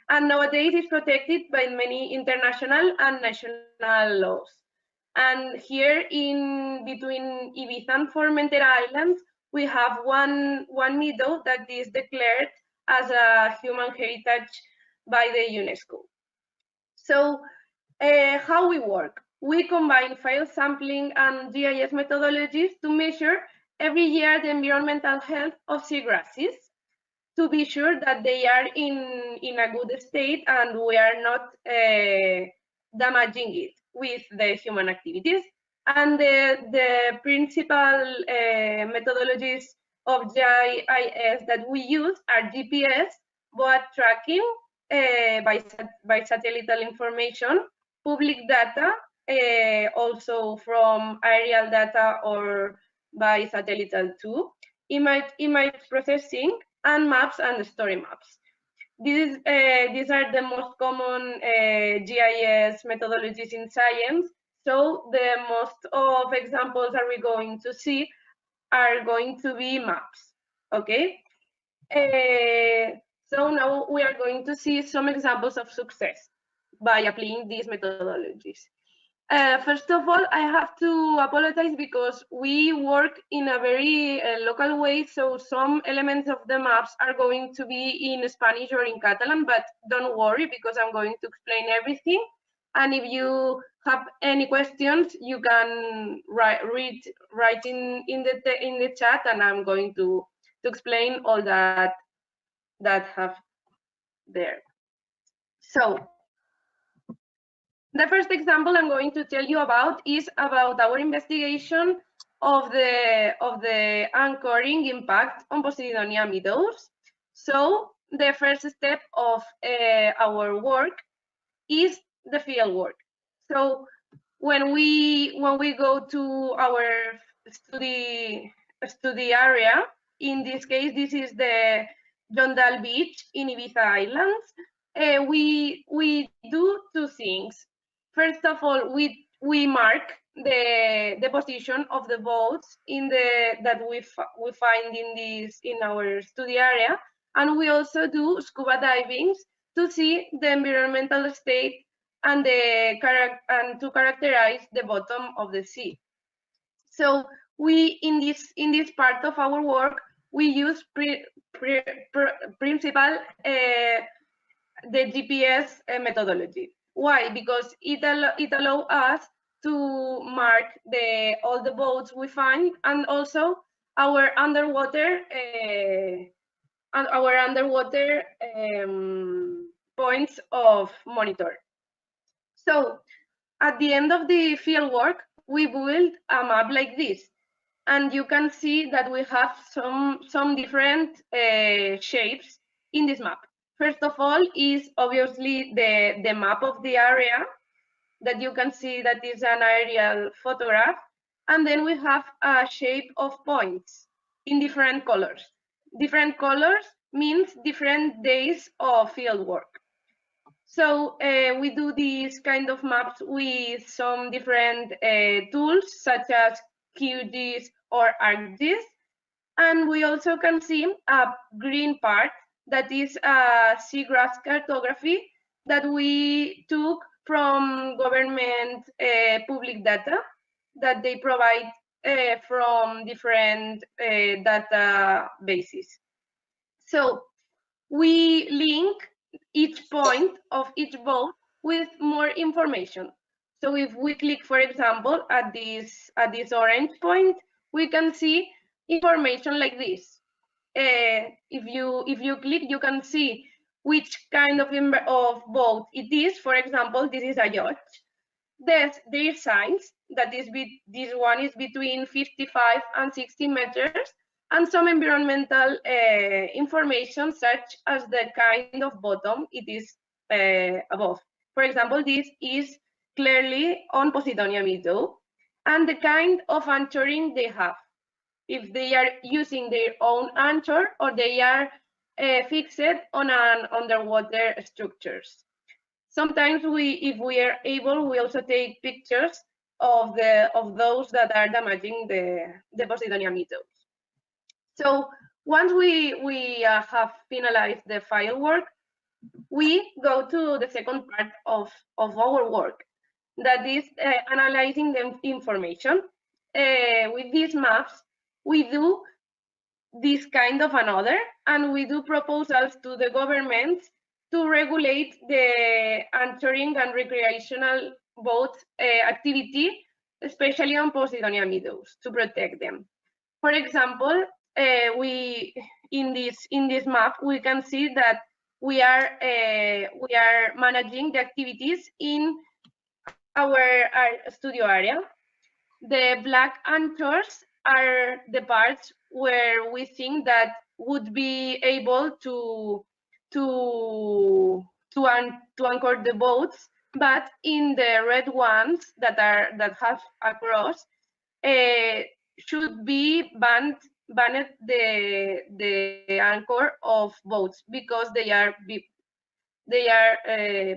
And nowadays it's protected by many international and national laws. And here in between Ibiza and Formentera Islands, we have one meadow that is declared as a human heritage by the UNESCO. So how we work? We combine file sampling and GIS methodologies to measure every year the environmental health of seagrasses, to be sure that they are in a good state and we are not damaging it with the human activities. And the principal methodologies of GIS that we use are GPS, boat tracking by satellite information, public data, also from aerial data or by satellite too, image processing, and maps and story maps. These are the most common GIS methodologies in science. So the most of examples that we're going to see are going to be maps, okay? So now we are going to see some examples of success by applying these methodologies. First of all, I have to apologize because we work in a very local way, so some elements of the maps are going to be in Spanish or in Catalan, but don't worry because I'm going to explain everything. And if you have any questions, you can write in the chat, and I'm going to explain all that have there. So the first example I'm going to tell you about is about our investigation of the anchoring impact on Posidonia meadows. So the first step of our work is the field work. So when we go to our study area, in this case, this is the Jondal Beach in Ibiza Islands. We do two things. First of all, we mark the position of the boats that we find in our study area, and we also do scuba diving to see the environmental state and to characterize the bottom of the sea. So we in this part of our work we use principal the GPS methodology. Why? Because it allows us to mark all the boats we find and also our underwater points of monitor. So at the end of the field work, we build a map like this, and you can see that we have some different shapes in this map. First of all is obviously the map of the area that you can see that is an aerial photograph. And then we have a shape of points in different colors. Different colors means different days of field work. So we do these kind of maps with some different tools such as QGIS or ArcGIS. And we also can see a green part that is a seagrass cartography that we took from government public data that they provide from different databases. So we link each point of each boat with more information. So if we click, for example, at this orange point, we can see information like this. If you click, you can see which kind of boat it is. For example, this is a yacht. Their size, that is, this one is between 55 and 60 meters, and some environmental information such as the kind of bottom it is above. For example, this is clearly on Posidonia meadow, and the kind of anchoring they have. If they are using their own anchor or they are fixed on an underwater structures. Sometimes if we are able, we also take pictures of those that are damaging the Posidonia meadows. So once we have finalized the file work, we go to the second part of our work, that is analyzing the information. With these maps, we do this kind of another, and we do proposals to the government to regulate the anchoring and recreational boat activity, especially on Posidonia meadows, to protect them. For example, we in this map we can see that we are managing the activities in our studio area. The black anchors are the parts where we think that would be able to anchor the boats, but in the red ones that have a cross, should be banned the anchor of boats, because they are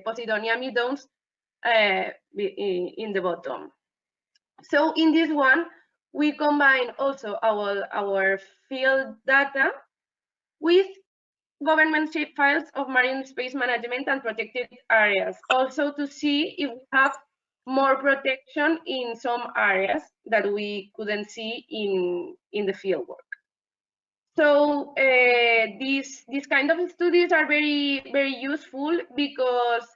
Posidonia meadows in the bottom. So in this one, we combine also our field data with government shapefiles of marine space management and protected areas, also to see if we have more protection in some areas that we couldn't see in the field work. So these kind of studies are very useful because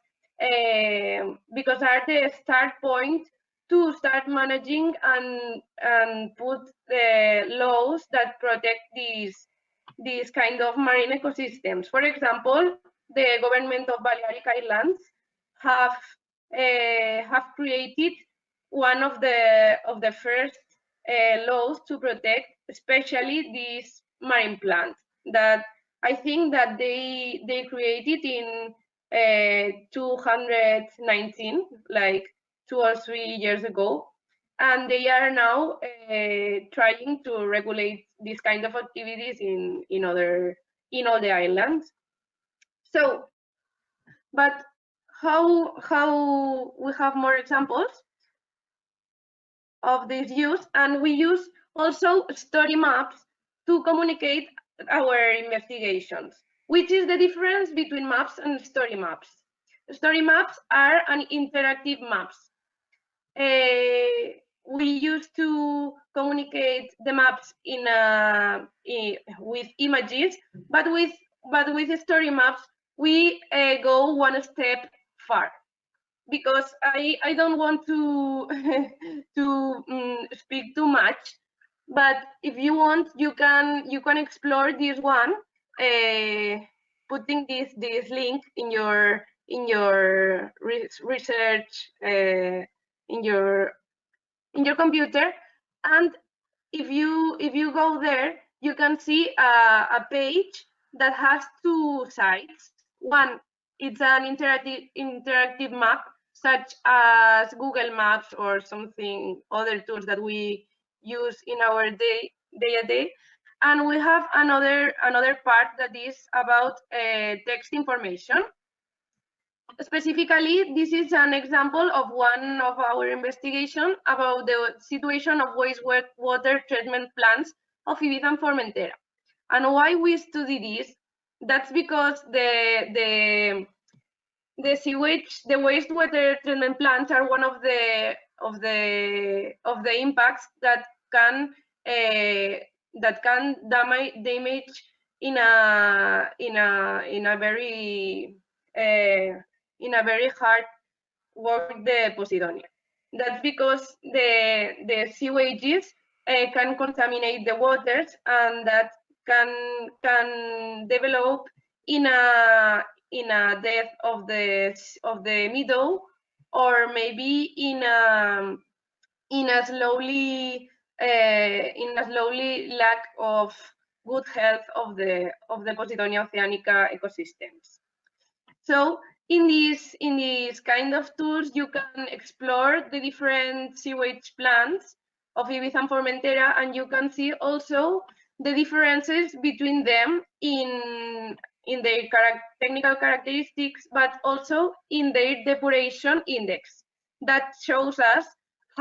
are the start point to start managing and put the laws that protect these kind of marine ecosystems. For example, the government of Balearic Islands have created one of the first laws to protect, especially these marine plants that I think that they created in 219, like 2 or 3 years ago, and they are now trying to regulate these kind of activities in all the islands. So, but how we have more examples of this use, and we use also story maps to communicate our investigations. Which is the difference between maps and story maps? Story maps are an interactive maps. We used to communicate the maps with images, but with story maps we go one step far, because I don't want to speak too much, but if you want, you can explore this one, putting this link in your research in your computer, and if you go there, you can see a page that has two sides. One, it's an interactive map, such as Google Maps or something, other tools that we use in our day to day. And we have another part that is about text information. Specifically, this is an example of one of our investigation about the situation of wastewater treatment plants of Ibiza and Formentera. And why we study this? That's because the wastewater treatment plants are one of the impacts that can damage in a very hard work the Posidonia. That's because the sewages can contaminate the waters, and that can develop in a death of the meadow, or maybe in a slowly lack of good health of the Posidonia oceanica ecosystems. So in these kind of tools, you can explore the different sewage plants of Ibiza and Formentera, and you can see also the differences between them in their technical characteristics, but also in their depuration index. That shows us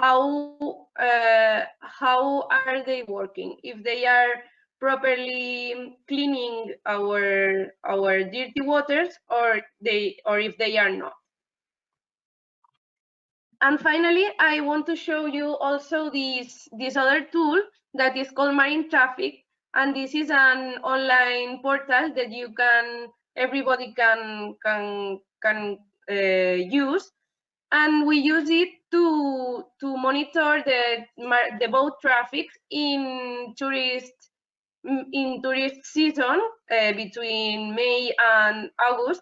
how are they working, if they are properly cleaning our dirty waters, or if they are not. And finally, I want to show you also this other tool that is called Marine Traffic, and this is an online portal that everybody can use, and we use it to monitor the boat traffic in tourist season between May and August,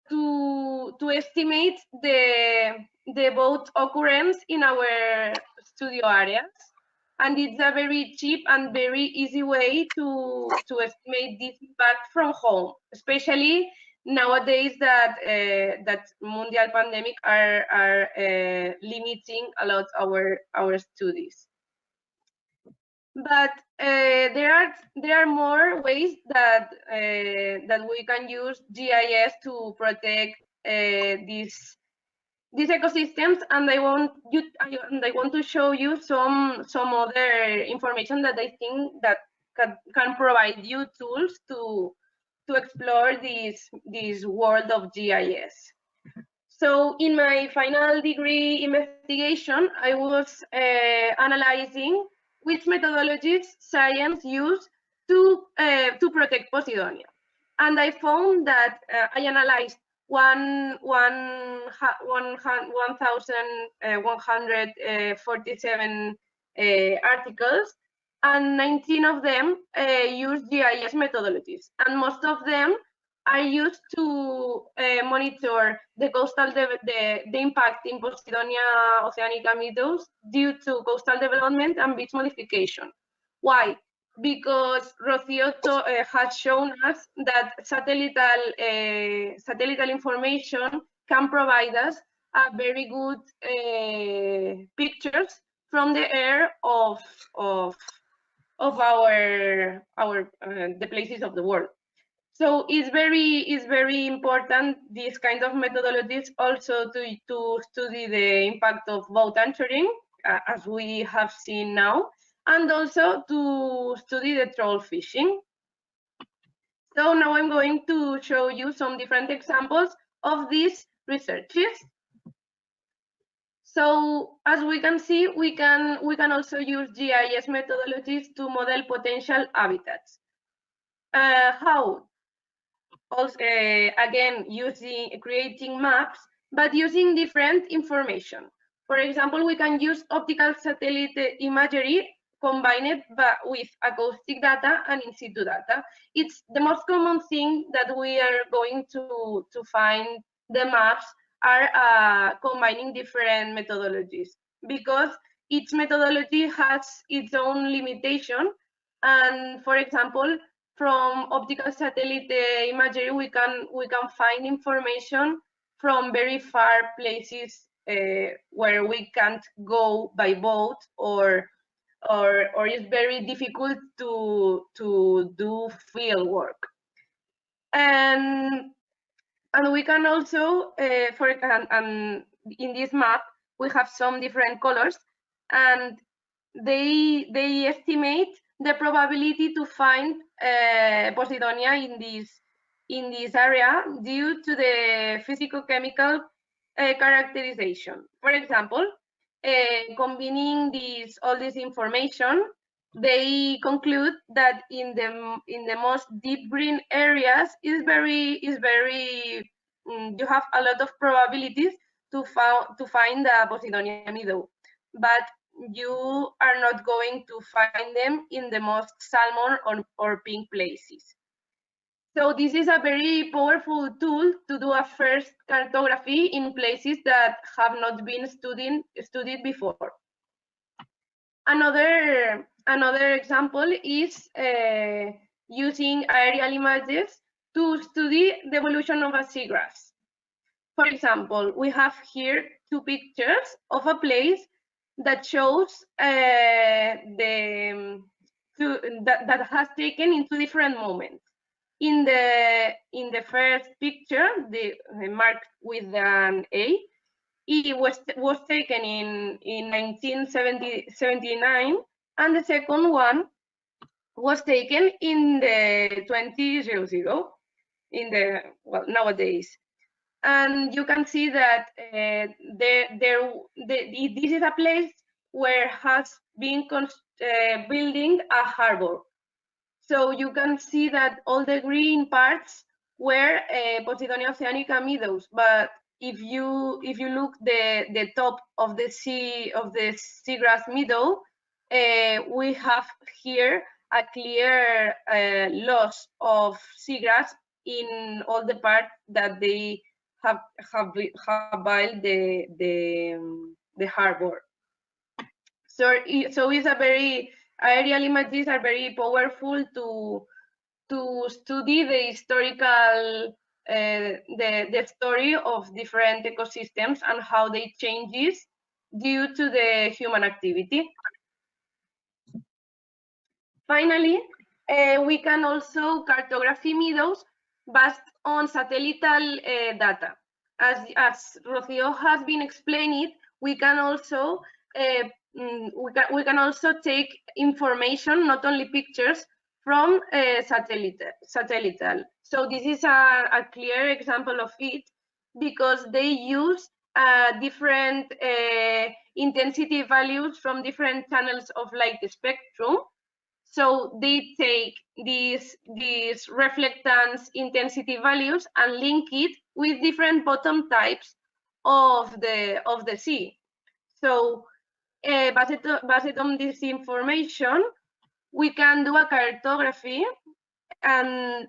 to estimate the boat occurrence in our studio areas. And it's a very cheap and very easy way to estimate this impact from home, especially nowadays that that mundial pandemic are limiting a lot our studies. But there are more ways that we can use GIS to protect these ecosystems, and I want to show you some other information that I think that can provide you tools to explore this world of GIS. So in my final degree investigation, I was analyzing which methodologies science use to protect Posidonia, and I found that I analyzed 1,147 articles, and 19 of them use GIS methodologies, and most of them are used to monitor the impact in Posidonia oceanica meadows due to coastal development and beach modification. Why? Because Rocío has shown us that satellite information can provide us a very good pictures from the air of the places of the world. So it's very important, these kind of methodologies, also to study the impact of boat anchoring, as we have seen now, and also to study the troll fishing. So now I'm going to show you some different examples of these researches. So as we can see, we can also use GIS methodologies to model potential habitats. How? Also, again, creating maps, but using different information. For example, we can use optical satellite imagery combined with acoustic data and in situ data. It's the most common thing that we are going to find the maps are combining different methodologies, because each methodology has its own limitation. And for example, from optical satellite imagery, we can find information from very far places where we can't go by boat, or it's very difficult to do field work. And we can also, in this map, we have some different colors, and they estimate the probability to find Posidonia in this area due to the physicochemical characterization. For example, combining all this information, they conclude that in the most deep green areas you have a lot of probabilities to find the Posidonia meadow, but you are not going to find them in the most salmon or pink places. So this is a very powerful tool to do a first cartography in places that have not been studied before. Another example is using aerial images to study the evolution of a seagrass. For example, we have here two pictures of a place that shows the that has taken in two different moments. In the first picture, marked with an A, it was taken in 1979, and the second one was taken in the 2000 in the nowadays. And you can see that this is a place where has been building a harbor. So you can see that all the green parts were Posidonia oceanica meadows, but if you look the top of the seagrass meadow, we have here a clear loss of seagrass in all the parts that they have built the harbor. So it's a very aerial images are very powerful to study the historical the story of different ecosystems and how they changes due to the human activity. Finally, we can also cartography meadows based on satellite data. As Rocío has been explaining, we can also take information, not only pictures, from satellite. So this is a clear example of it, because they use different intensity values from different channels of light spectrum. So they take these reflectance intensity values and link it with different bottom types of the sea. So based on this information, we can do a cartography and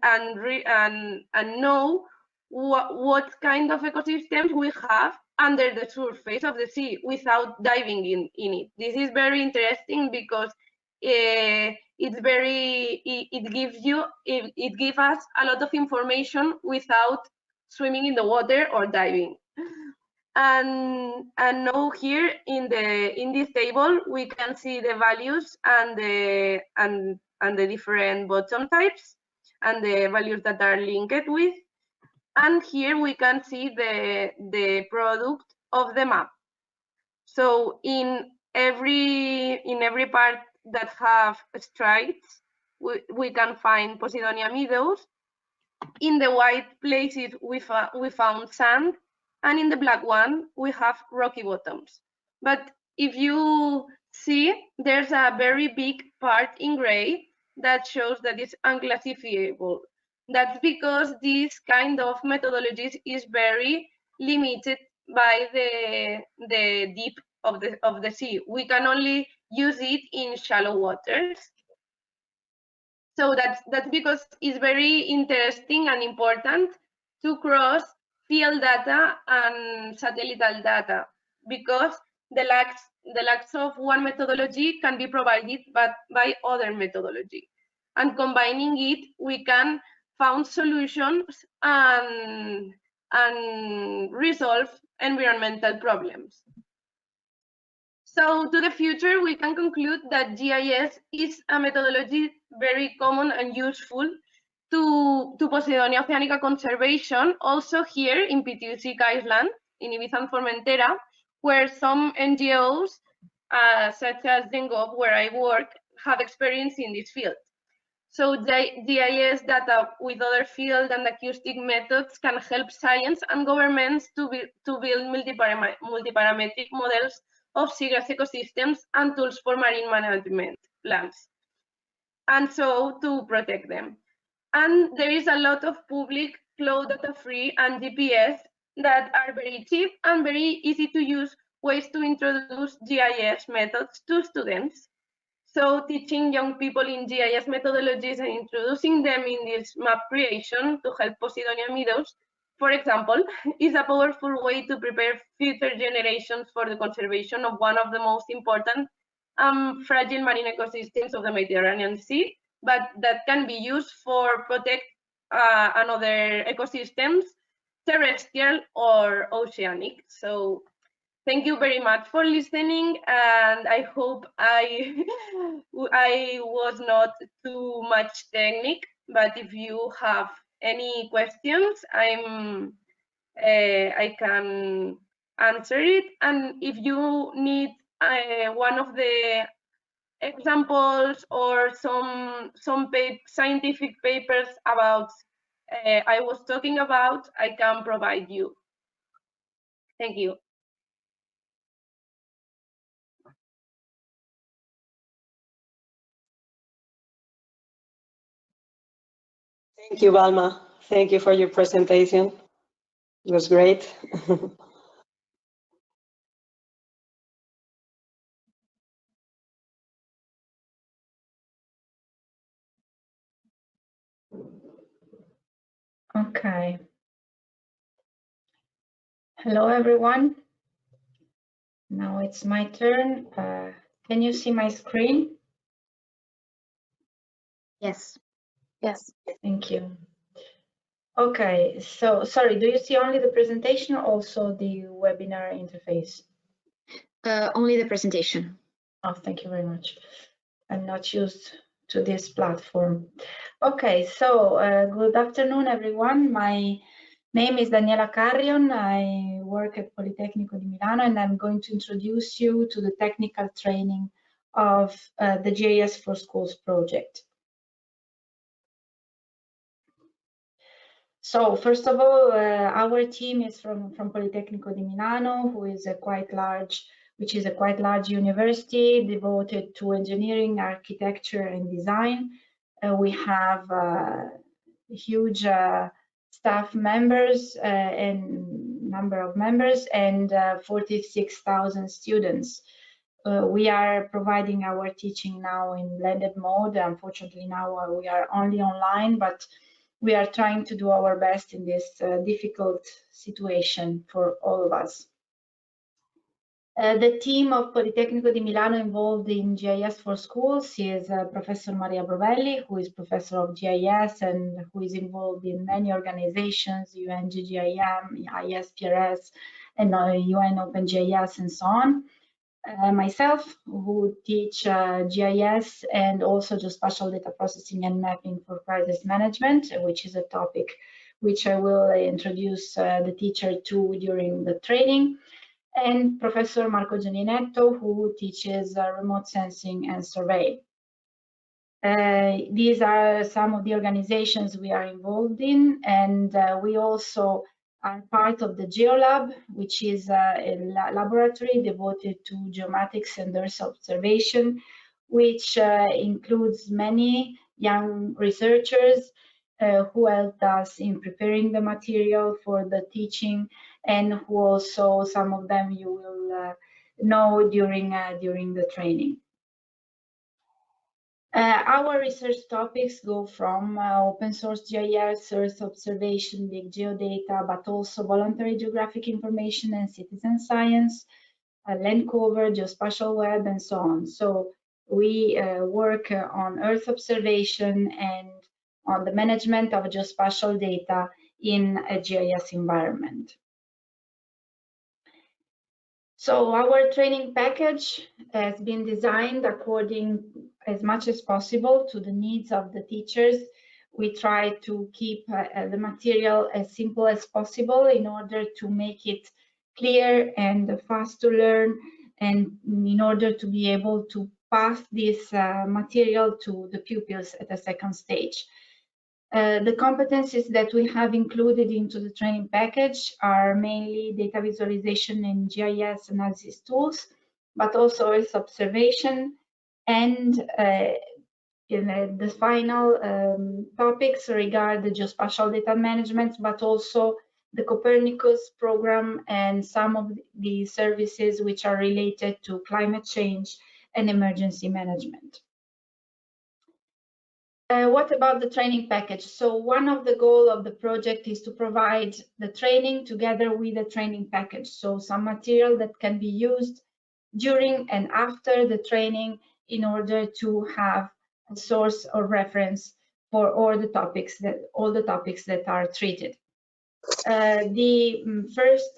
know what kind of ecosystems we have under the surface of the sea without diving in it. This is very interesting because it gives us a lot of information without swimming in the water or diving. And now here in this table we can see the values and the different bottom types and the values that are linked with. And here we can see the product of the map. So in every part that have stripes, we can find Posidonia meadows. In the white places we found sand, and in the black one we have rocky bottoms. But if you see, there's a very big part in gray that shows that it's unclassifiable. That's because this kind of methodologies is very limited by the deep of the sea. We can only use it in shallow waters. So that's because it's very interesting and important to cross field data and satellite data, because the lacks of one methodology can be provided by other methodology, and combining it we can find solutions and resolve environmental problems. So to the future, we can conclude that GIS is a methodology very common and useful to Posidonia oceanica conservation, also here in Pitusic Island, in Ibiza and Formentera, where some NGOs, such as DENGOB, where I work, have experience in this field. So the GIS data with other field and acoustic methods can help science and governments to build multiparametric models of seagrass ecosystems and tools for marine management plans, and so to protect them. And there is a lot of public, cloud data free, and GPS that are very cheap and very easy to use ways to introduce GIS methods to students. So teaching young people in GIS methodologies and introducing them in this map creation to help Posidonia meadows, for example, is a powerful way to prepare future generations for the conservation of one of the most important fragile marine ecosystems of the Mediterranean Sea, but that can be used for protect another ecosystems, terrestrial or oceanic. So thank you very much for listening, and I hope I I was not too much technique, but if you have any questions, I can answer it. And if you need one of the examples or some scientific papers about I was talking about, I can provide you. Thank you. Thank you, Balma. Thank you for your presentation. It was great. Okay. Hello, everyone. Now it's my turn. Can you see my screen? Yes. Yes. Thank you. Okay, so sorry, do you see only the presentation or also the webinar interface? Only the presentation. Oh, thank you very much. I'm not used to this platform. Okay, so good afternoon, everyone. My name is Daniela Carrion. I work at Politecnico di Milano, and I'm going to introduce you to the technical training of the GIS for Schools project. So first of all, our team is from Politecnico di Milano, which is a quite large university devoted to engineering, architecture, and design. We have huge staff members and number of members, and 46,000 students. We are providing our teaching now in blended mode. Unfortunately, now we are only online, but we are trying to do our best in this difficult situation for all of us. The team of Politecnico di Milano involved in GIS for Schools is Professor Maria Brovelli, who is Professor of GIS and who is involved in many organizations, UN GGIM, ISPRS, and UN OpenGIS, and so on. Myself, who teach GIS and also geospatial data processing and mapping for crisis management, which is a topic which I will introduce the teacher to during the training, and Professor Marco Gianinetto, who teaches remote sensing and survey. These are some of the organizations we are involved in, and we also are part of the GeoLab, which is a laboratory devoted to geomatics and Earth observation, which includes many young researchers who helped us in preparing the material for the teaching, and who also, some of them you will know during the training. Our research topics go from open source GIS, Earth observation, big geodata, but also voluntary geographic information and citizen science, land cover, geospatial web, and so on. So we work on Earth observation and on the management of geospatial data in a GIS environment. So our training package has been designed according as much as possible to the needs of the teachers. We try to keep the material as simple as possible in order to make it clear and fast to learn, and in order to be able to pass this material to the pupils at a second stage. The competencies that we have included into the training package are mainly data visualization and GIS analysis tools, but also Earth observation, and the final topics regard the geospatial data management, but also the Copernicus program and some of the services which are related to climate change and emergency management. What about the training package? So one of the goals of the project is to provide the training together with the training package. So some material that can be used during and after the training in order to have a source or reference for all the topics that are treated. The first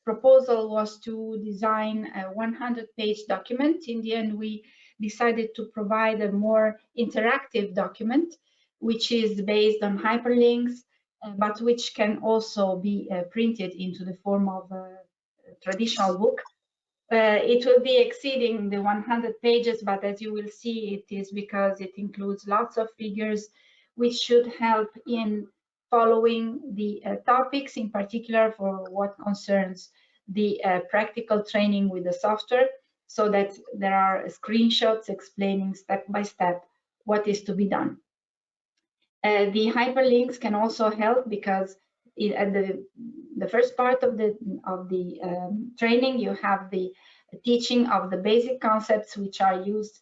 proposal was to design a 100-page document. In the end, we decided to provide a more interactive document, which is based on hyperlinks, but which can also be printed into the form of a traditional book. It will be exceeding the 100 pages, but as you will see, it is because it includes lots of figures, which should help in following the topics, in particular for what concerns the practical training with the software, so that there are screenshots explaining step by step what is to be done. The hyperlinks can also help because at the first part of the training, you have the teaching of the basic concepts which are used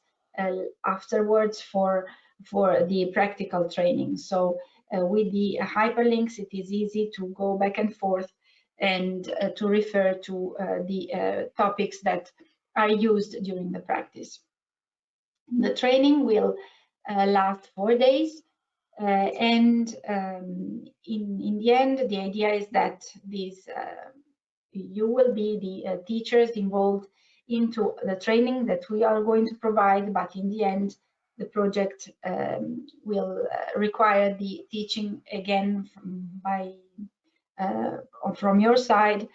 afterwards for the practical training. So with the hyperlinks, it is easy to go back and forth and to refer to the topics that are used during the practice. The training will last 4 days. In the end, the idea is that these you will be the teachers involved into the training that we are going to provide, but in the end, the project will require the teaching again from your side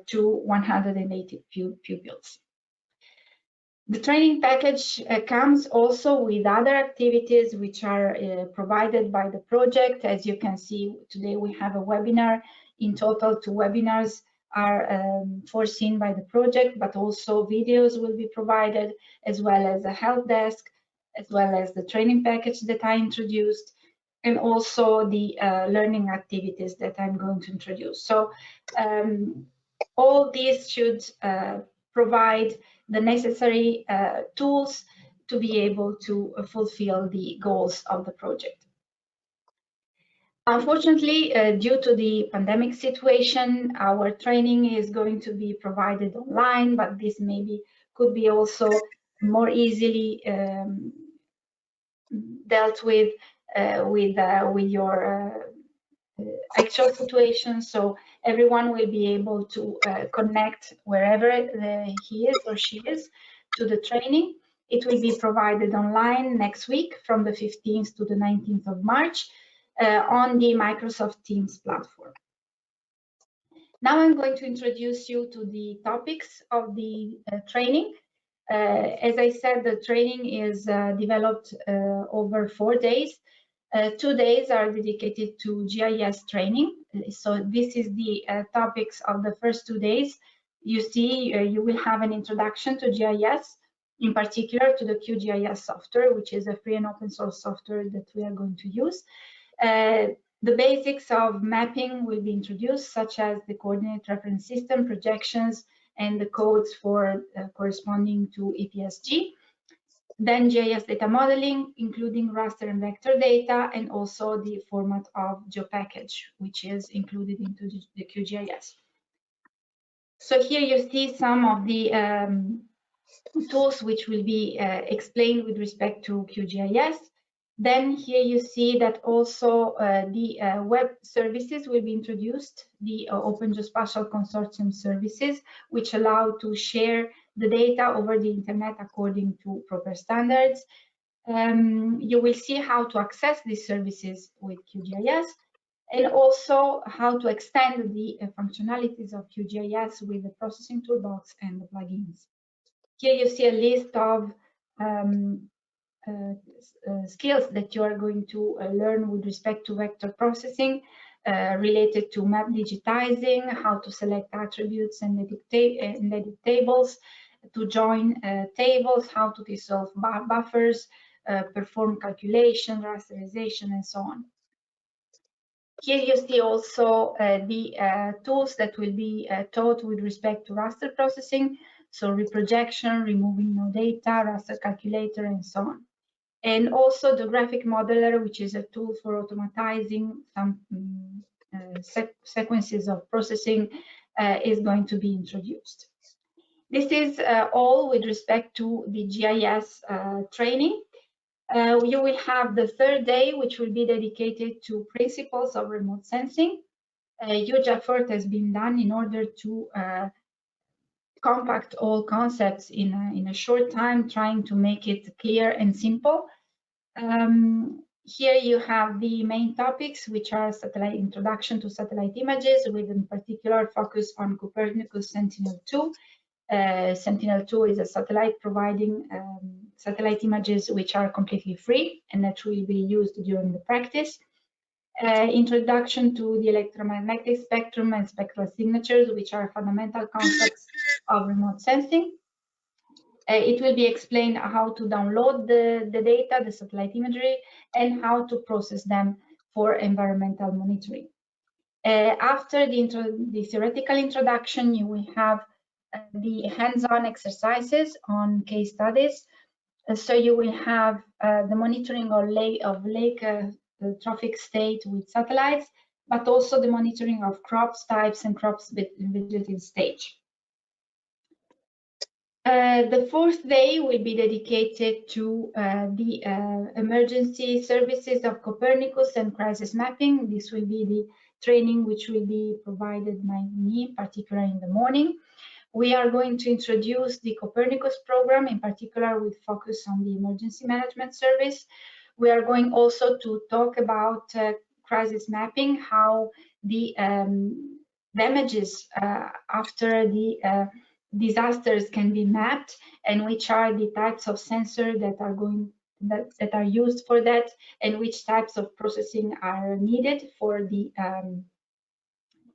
to 180 pupils. The training package comes also with other activities which are provided by the project. As you can see, today we have a webinar. In total, 2 webinars are foreseen by the project, but also videos will be provided, as well as a help desk, as well as the training package that I introduced, and also the learning activities that I'm going to introduce. So all these should provide the necessary tools to be able to fulfill the goals of the project. Unfortunately, due to the pandemic situation, our training is going to be provided online, but this maybe could be also more easily dealt with your actual situation. So everyone will be able to connect wherever he is or she is to the training. It will be provided online next week from the 15th to the 19th of March on the Microsoft Teams platform. Now I'm going to introduce you to the topics of the training. As I said, the training is developed over 4 days. 2 days are dedicated to GIS training. So this is the topics of the first 2 days. You see, you will have an introduction to GIS, in particular to the QGIS software, which is a free and open source software that we are going to use. The basics of mapping will be introduced, such as the coordinate reference system, projections, and the codes for corresponding to EPSG. Then GIS data modeling, including raster and vector data, and also the format of GeoPackage, which is included into the QGIS. So here you see some of the tools which will be explained with respect to QGIS. Then here you see that also the web services will be introduced, the Open Geospatial Consortium services, which allow to share the data over the internet according to proper standards. You will see how to access these services with QGIS, and also how to extend the functionalities of QGIS with the processing toolbox and the plugins. Here you see a list of skills that you are going to learn with respect to vector processing, related to map digitizing, how to select attributes and edit tables, to join tables, how to dissolve buffers, perform calculation, rasterization, and so on. Here you see also the tools that will be taught with respect to raster processing, so reprojection, removing no data, raster calculator, and so on. And also the graphic modeler, which is a tool for automatizing some sequences of processing, is going to be introduced. This is all with respect to the GIS training. You will have the third day, which will be dedicated to principles of remote sensing. a huge effort has been done in order to compact all concepts in a short time, trying to make it clear and simple. Here you have the main topics, which are satellite introduction to satellite images, with in particular focus on Copernicus Sentinel-2. Sentinel-2 is a satellite providing satellite images which are completely free and that will be used during the practice. Introduction to the electromagnetic spectrum and spectral signatures, which are fundamental concepts of remote sensing. It will be explained how to download the data, the satellite imagery, and how to process them for environmental monitoring. After the theoretical introduction, you will have the hands-on exercises on case studies. So you will have the monitoring of lake trophic state with satellites, but also the monitoring of crops types and crops vegetative stage. The fourth day will be dedicated to the emergency services of Copernicus and crisis mapping. This will be the training which will be provided by me, particularly in the morning. We are going to introduce the Copernicus program, in particular with focus on the emergency management service. We are going also to talk about crisis mapping, how the damages after the disasters can be mapped, and which are the types of sensors that are used for that, and which types of processing are needed for the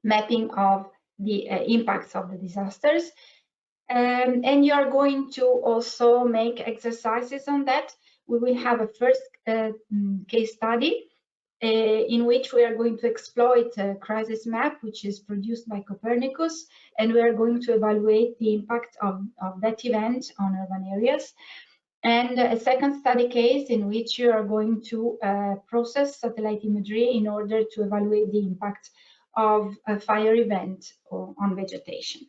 mapping of the impacts of the disasters. And you are going to also make exercises on that. We will have a first case study in which we are going to exploit a crisis map, which is produced by Copernicus, and we are going to evaluate the impact of that event on urban areas. And a second study case in which you are going to process satellite imagery in order to evaluate the impact of a fire event on vegetation.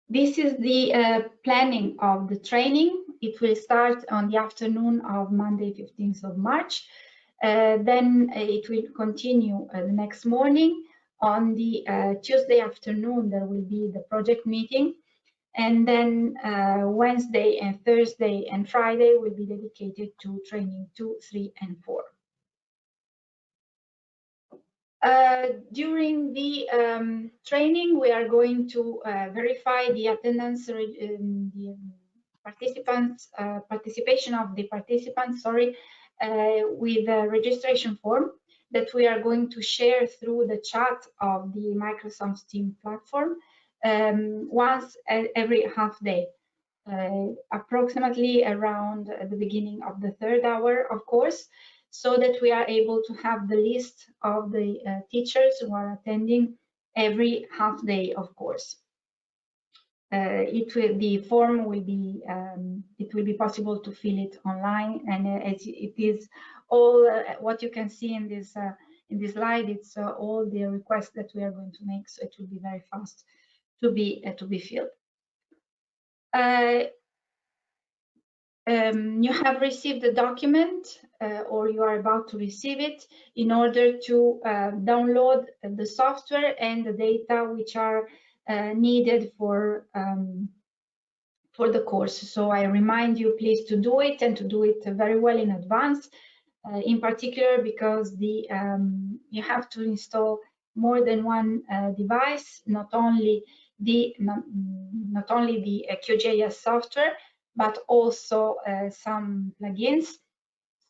This is the planning of the training. It will start on the afternoon of Monday, 15th of March. Then it will continue the next morning. On the Tuesday afternoon, there will be the project meeting. And then Wednesday and Thursday and Friday will be dedicated to training 2, 3, and 4. During the training, we are going to verify the attendance, the participants, participation of the participants, with a registration form that we are going to share through the chat of the Microsoft Teams platform once every half day, approximately around the beginning of the 3rd hour, of course, so that we are able to have the list of the teachers who are attending every half day, of course. The form will be, it will be possible to fill it online, and it is all what you can see in this slide. It's all the requests that we are going to make, so it will be very fast to be filled. You have received the document or you are about to receive it in order to download the software and the data which are needed for the course. So I remind you, please, to do it, and to do it very well in advance, in particular because you have to install more than one device, not only the QGIS software, but also some plugins.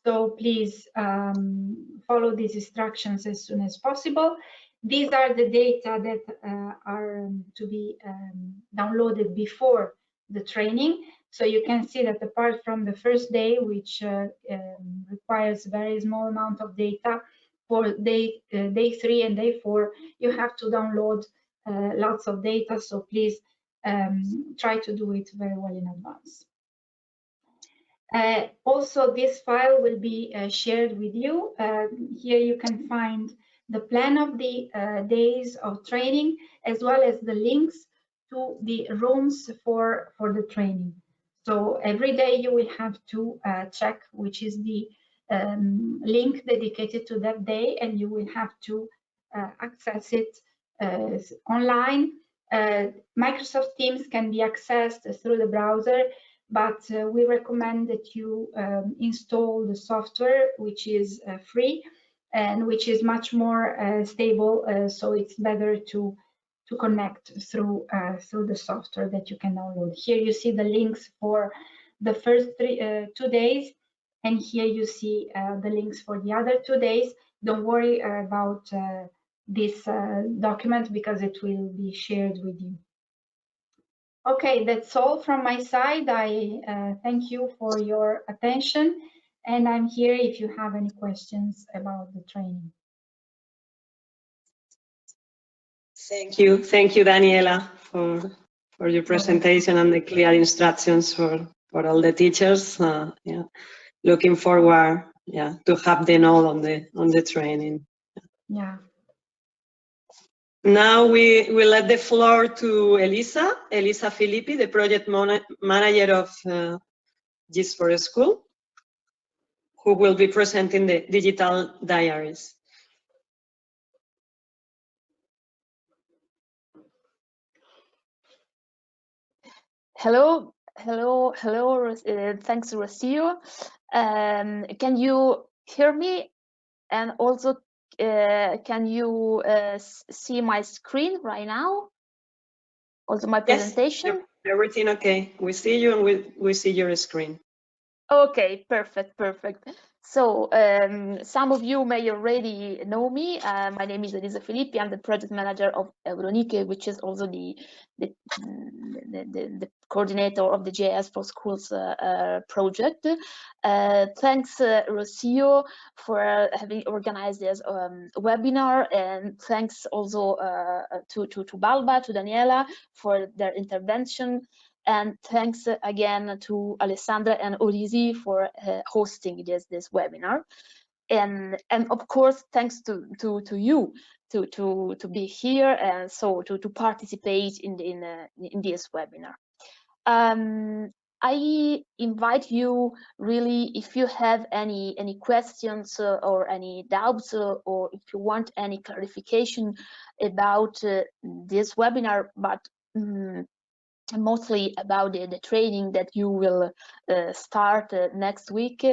So please follow these instructions as soon as possible. These are the data that are to be downloaded before the training. So you can see that apart from the first day, which requires a very small amount of data, for day 3 and day 4, you have to download lots of data. So please try to do it very well in advance. Also, this file will be shared with you. Here you can find the plan of the days of training, as well as the links to the rooms for the training. So every day you will have to check which is the link dedicated to that day, and you will have to access it online. Microsoft Teams can be accessed through the browser, but we recommend that you install the software, which is free and which is much more stable. So it's better to connect through the software that you can download. Here you see the links for the first 2 days, and here you see the links for the other 2 days. Don't worry about this document because it will be shared with you. Okay, that's all from my side. I thank you for your attention, and I'm here if you have any questions about the training. Thank you, Daniela, for your presentation and the clear instructions for all the teachers. Yeah, looking forward, yeah, to have them all on the training. Yeah. Now we will let the floor to Elisa Filippi, the project manager of GIS for School, who will be presenting the digital diaries. Hello. Thanks, Rocio. Can you hear me? And also, can you see my screen right now? Also, my presentation. Yes, everything okay. We see you and we see your screen. Okay, perfect. So some of you may already know me. My name is Elisa Filippi. I'm the project manager of Euronique, which is also the coordinator of the GIS for Schools project. Thanks, Rocio, for having organized this webinar, and thanks also to Balba, to Daniela for their intervention. And thanks again to Alessandra and Ulisi for hosting this webinar, and of course thanks to you to be here and so to participate in this webinar. I invite you really, if you have any questions or any doubts or if you want any clarification about this webinar, but mostly about the training that you will start next week.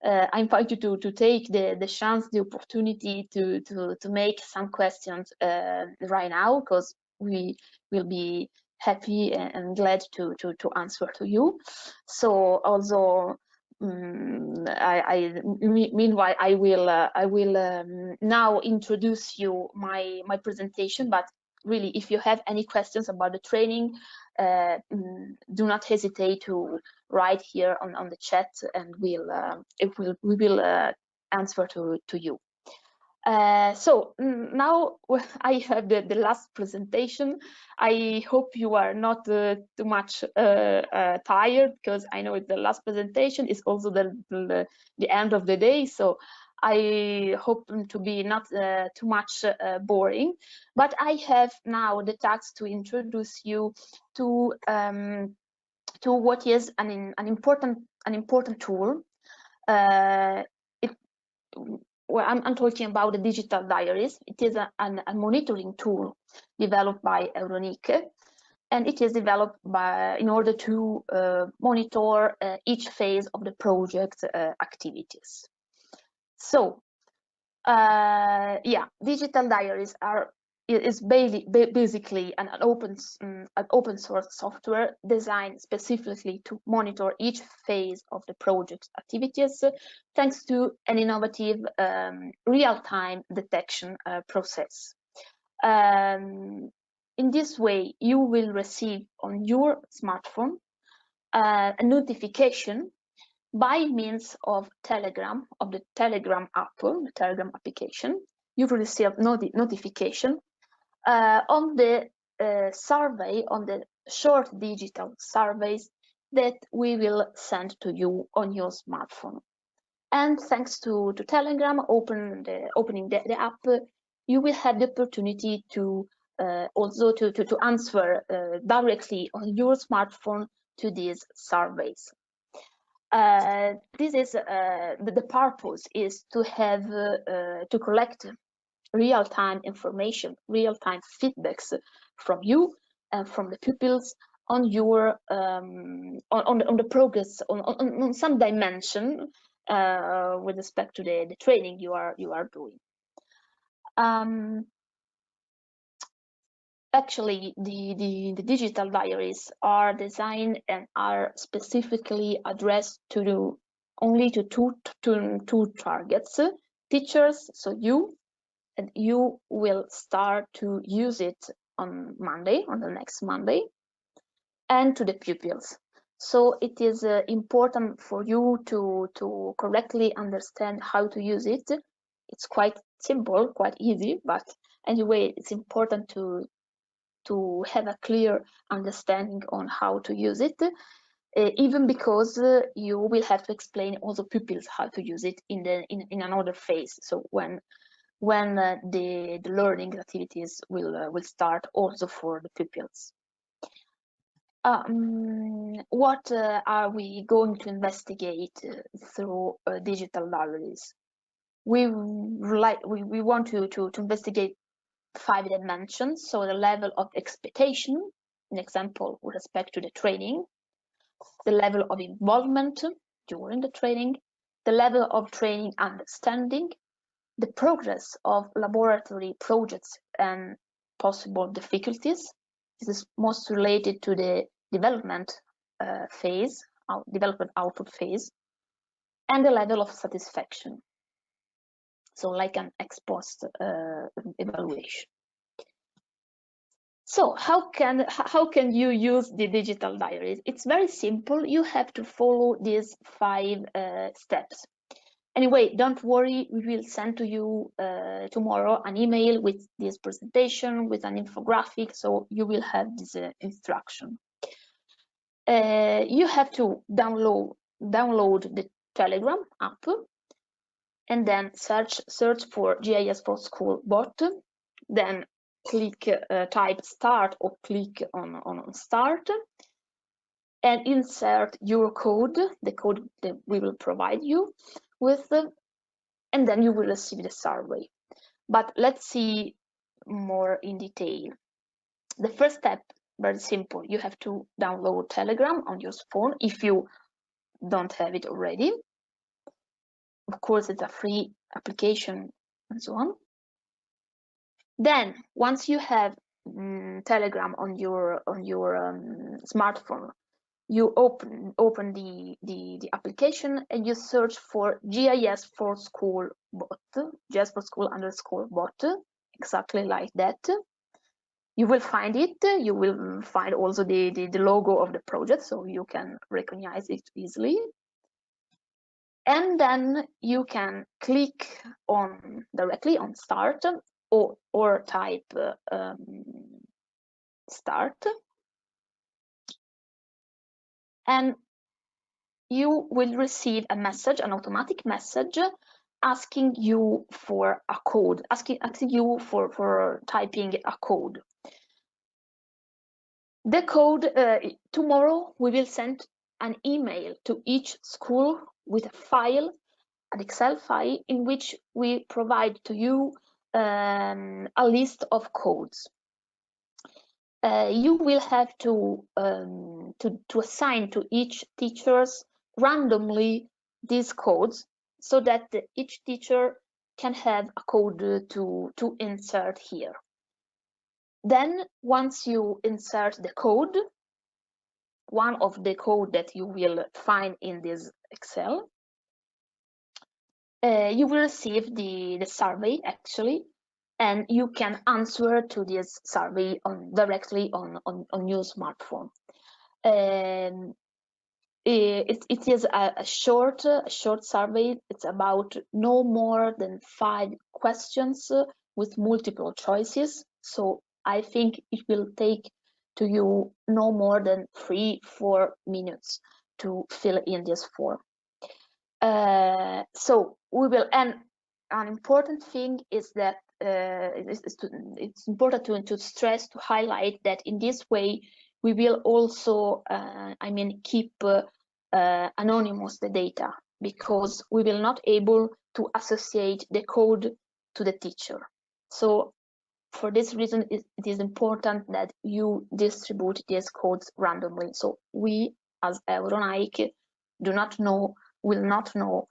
I invite you to take the chance, the opportunity to make some questions right now, because we will be happy and glad to answer to you. So also meanwhile I will now introduce you my presentation, but really, if you have any questions about the training, do not hesitate to write here on the chat, and we will answer to you. So now I have the last presentation. I hope you are not too much tired, because I know it's the last presentation. It's also the end of the day, so I hope to be not too much boring. But I have now the task to introduce you to what is an important tool. Well, I'm talking about the digital diaries. It is a monitoring tool developed by Euronique, and it is developed in order to monitor each phase of the project activities. So, yeah, digital diaries is basically an open source software designed specifically to monitor each phase of the project activities, thanks to an innovative real-time detection process. In this way, you will receive on your smartphone a notification by means of Telegram, of the Telegram app, the Telegram application. You will receive notification on the survey, on the short digital surveys that we will send to you on your smartphone. And thanks to Telegram opening the app, you will have the opportunity to also to answer directly on your smartphone to these surveys. This is the purpose is to have to collect real-time information, real-time feedbacks from you and from the pupils on your on the progress on some dimension with respect to the training you are doing. Actually, the digital diaries are designed and are specifically addressed to only to two targets: teachers, so you, and you will start to use it on Monday, on the next Monday, and to the pupils. So it is important for you to correctly understand how to use it. It's quite simple, quite easy, but anyway, it's important to have a clear understanding on how to use it, even because you will have to explain also pupils how to use it in another phase. So when the learning activities will start also for the pupils. What are we going to investigate through digital diaries? We want to investigate 5 dimensions. So the level of expectation, an example with respect to the training, the level of involvement during the training, the level of training understanding, the progress of laboratory projects and possible difficulties. This is most related to the development phase, development output phase, and the level of satisfaction. So like an ex post evaluation. So how can you use the digital diaries? It's very simple. You have to follow these 5 steps. Anyway, don't worry, we will send to you tomorrow an email with this presentation, with an infographic, so you will have this instruction. You have to download the Telegram app, and then search for GIS for School bot, then type start or click on start, and insert your code, the code that we will provide you with, and then you will receive the survey. But let's see more in detail. The first step, very simple. You have to download Telegram on your phone if you don't have it already. Of course, it's a free application and so on. Then, once you have Telegram on your smartphone, you open the application and you search for GIS for School bot, GIS for School _ bot, exactly like that. You will find it. You will find also the logo of the project, so you can recognize it easily. And then you can click directly on start or type start, and you will receive a message, an automatic message, asking you for a code, asking you for typing a code. The code, tomorrow we will send an email to each school with a file, an Excel file, in which we provide to you a list of codes. You will have to assign to each teachers randomly these codes, so that each teacher can have a code to insert here. Then, once you insert the code, one of the code that you will find in this Excel, you will receive the survey actually, and you can answer to this survey directly on your smartphone. It is a short survey. It's about no more than 5 questions with multiple choices. So I think it will take to you no more than 3-4 minutes to fill in this form. So we will, and an important thing is that it's important to stress, to highlight that in this way we will also keep anonymous the data, because we will not able to associate the code to the teacher. So for this reason, it is important that you distribute these codes randomly. So we, as Euronic, do not know, will not know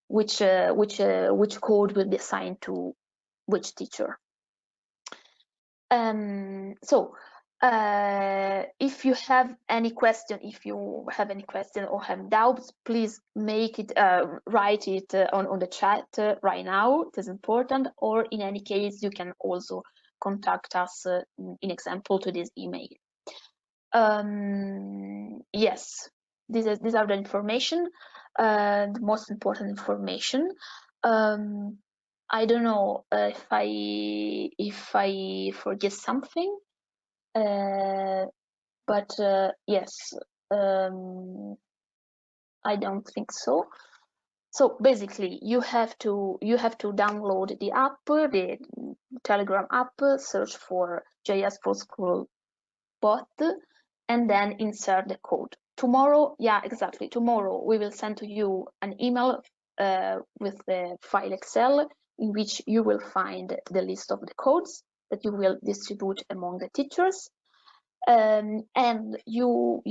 which code will be assigned to which teacher. So if you have any question, or have doubts, please make it, write it on the chat right now. It is important. Or in any case, you can also contact us in example to this email. Yes, these are the information, the most important information. I don't know if I forget something, but yes, I don't think so. So basically, you have to download the app, the Telegram app, search for JS for School bot, and then insert the code. Tomorrow, yeah, exactly. Tomorrow we will send to you an email with the file Excel in which you will find the list of the codes that you will distribute among the teachers. And you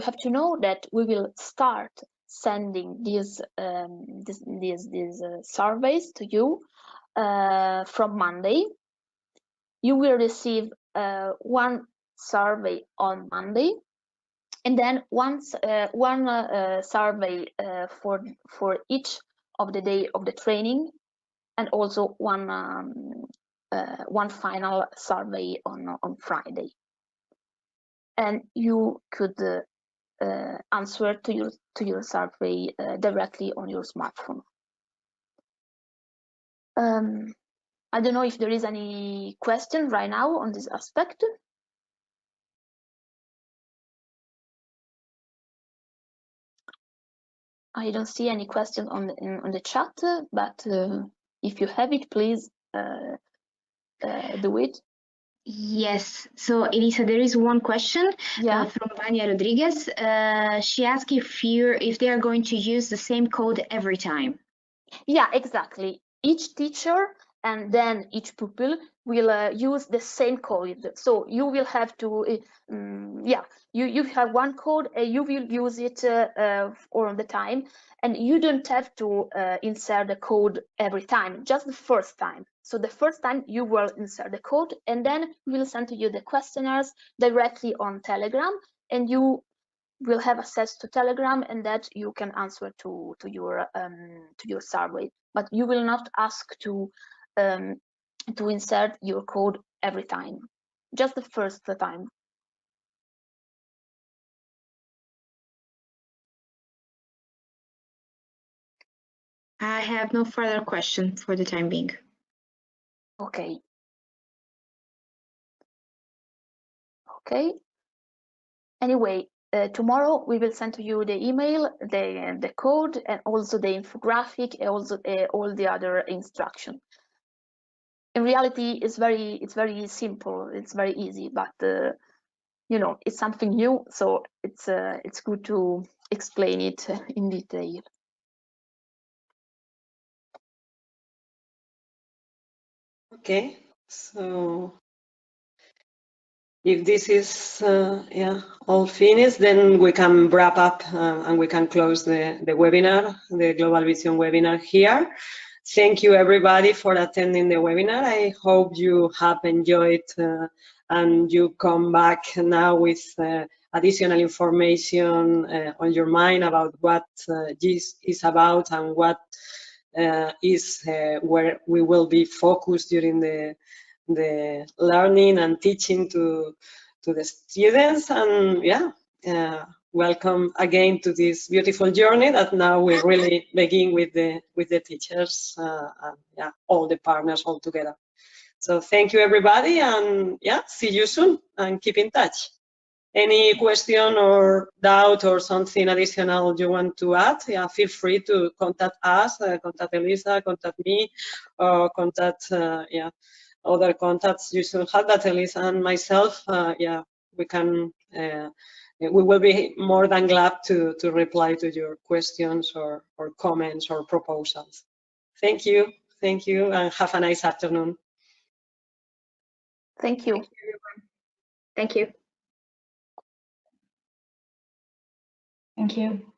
have to know that we will start sending these surveys to you from Monday. You will receive one survey on Monday, and then one survey for each of the day of the training, and also one final survey on Friday. And you could answer to your survey directly on your smartphone. I don't know if there is any question right now on this aspect. I don't see any question on the chat, but if you have it, please do it. Yes, so Elisa, there is one question from Vania Rodriguez. She asked if they are going to use the same code every time. Yeah, exactly. Each teacher and then each pupil will use the same code. So you will have to, you have one code, you will use it all the time, and you don't have to insert the code every time, just the first time. So the first time you will insert the code, and then we will send to you the questionnaires directly on Telegram, and you will have access to Telegram, and that you can answer to your survey. But you will not ask to insert your code every time, just the first time. I have no further question for the time being. Okay. Okay. Anyway, tomorrow we will send to you the email, the code, and also the infographic, and also all the other instruction. In reality, it's very simple. It's very easy, but you know, it's something new, so it's good to explain it in detail. Okay, so if this is all finished, then we can wrap up and we can close the webinar, the Global Vision webinar here. Thank you everybody for attending the webinar. I hope you have enjoyed and you come back now with additional information on your mind about what this is about and what is where we will be focused during the learning and teaching to the students. And welcome again to this beautiful journey that now we really begin with the teachers and all the partners all together. So thank you everybody, and see you soon and keep in touch. Any question or doubt or something additional you want to add, feel free to contact us, contact Elisa, contact me, or contact other contacts you should have, that Elisa and myself, we can, we will be more than glad to reply to your questions or comments or proposals. Thank you. Thank you, and have a nice afternoon. Thank you. Thank you. Thank you.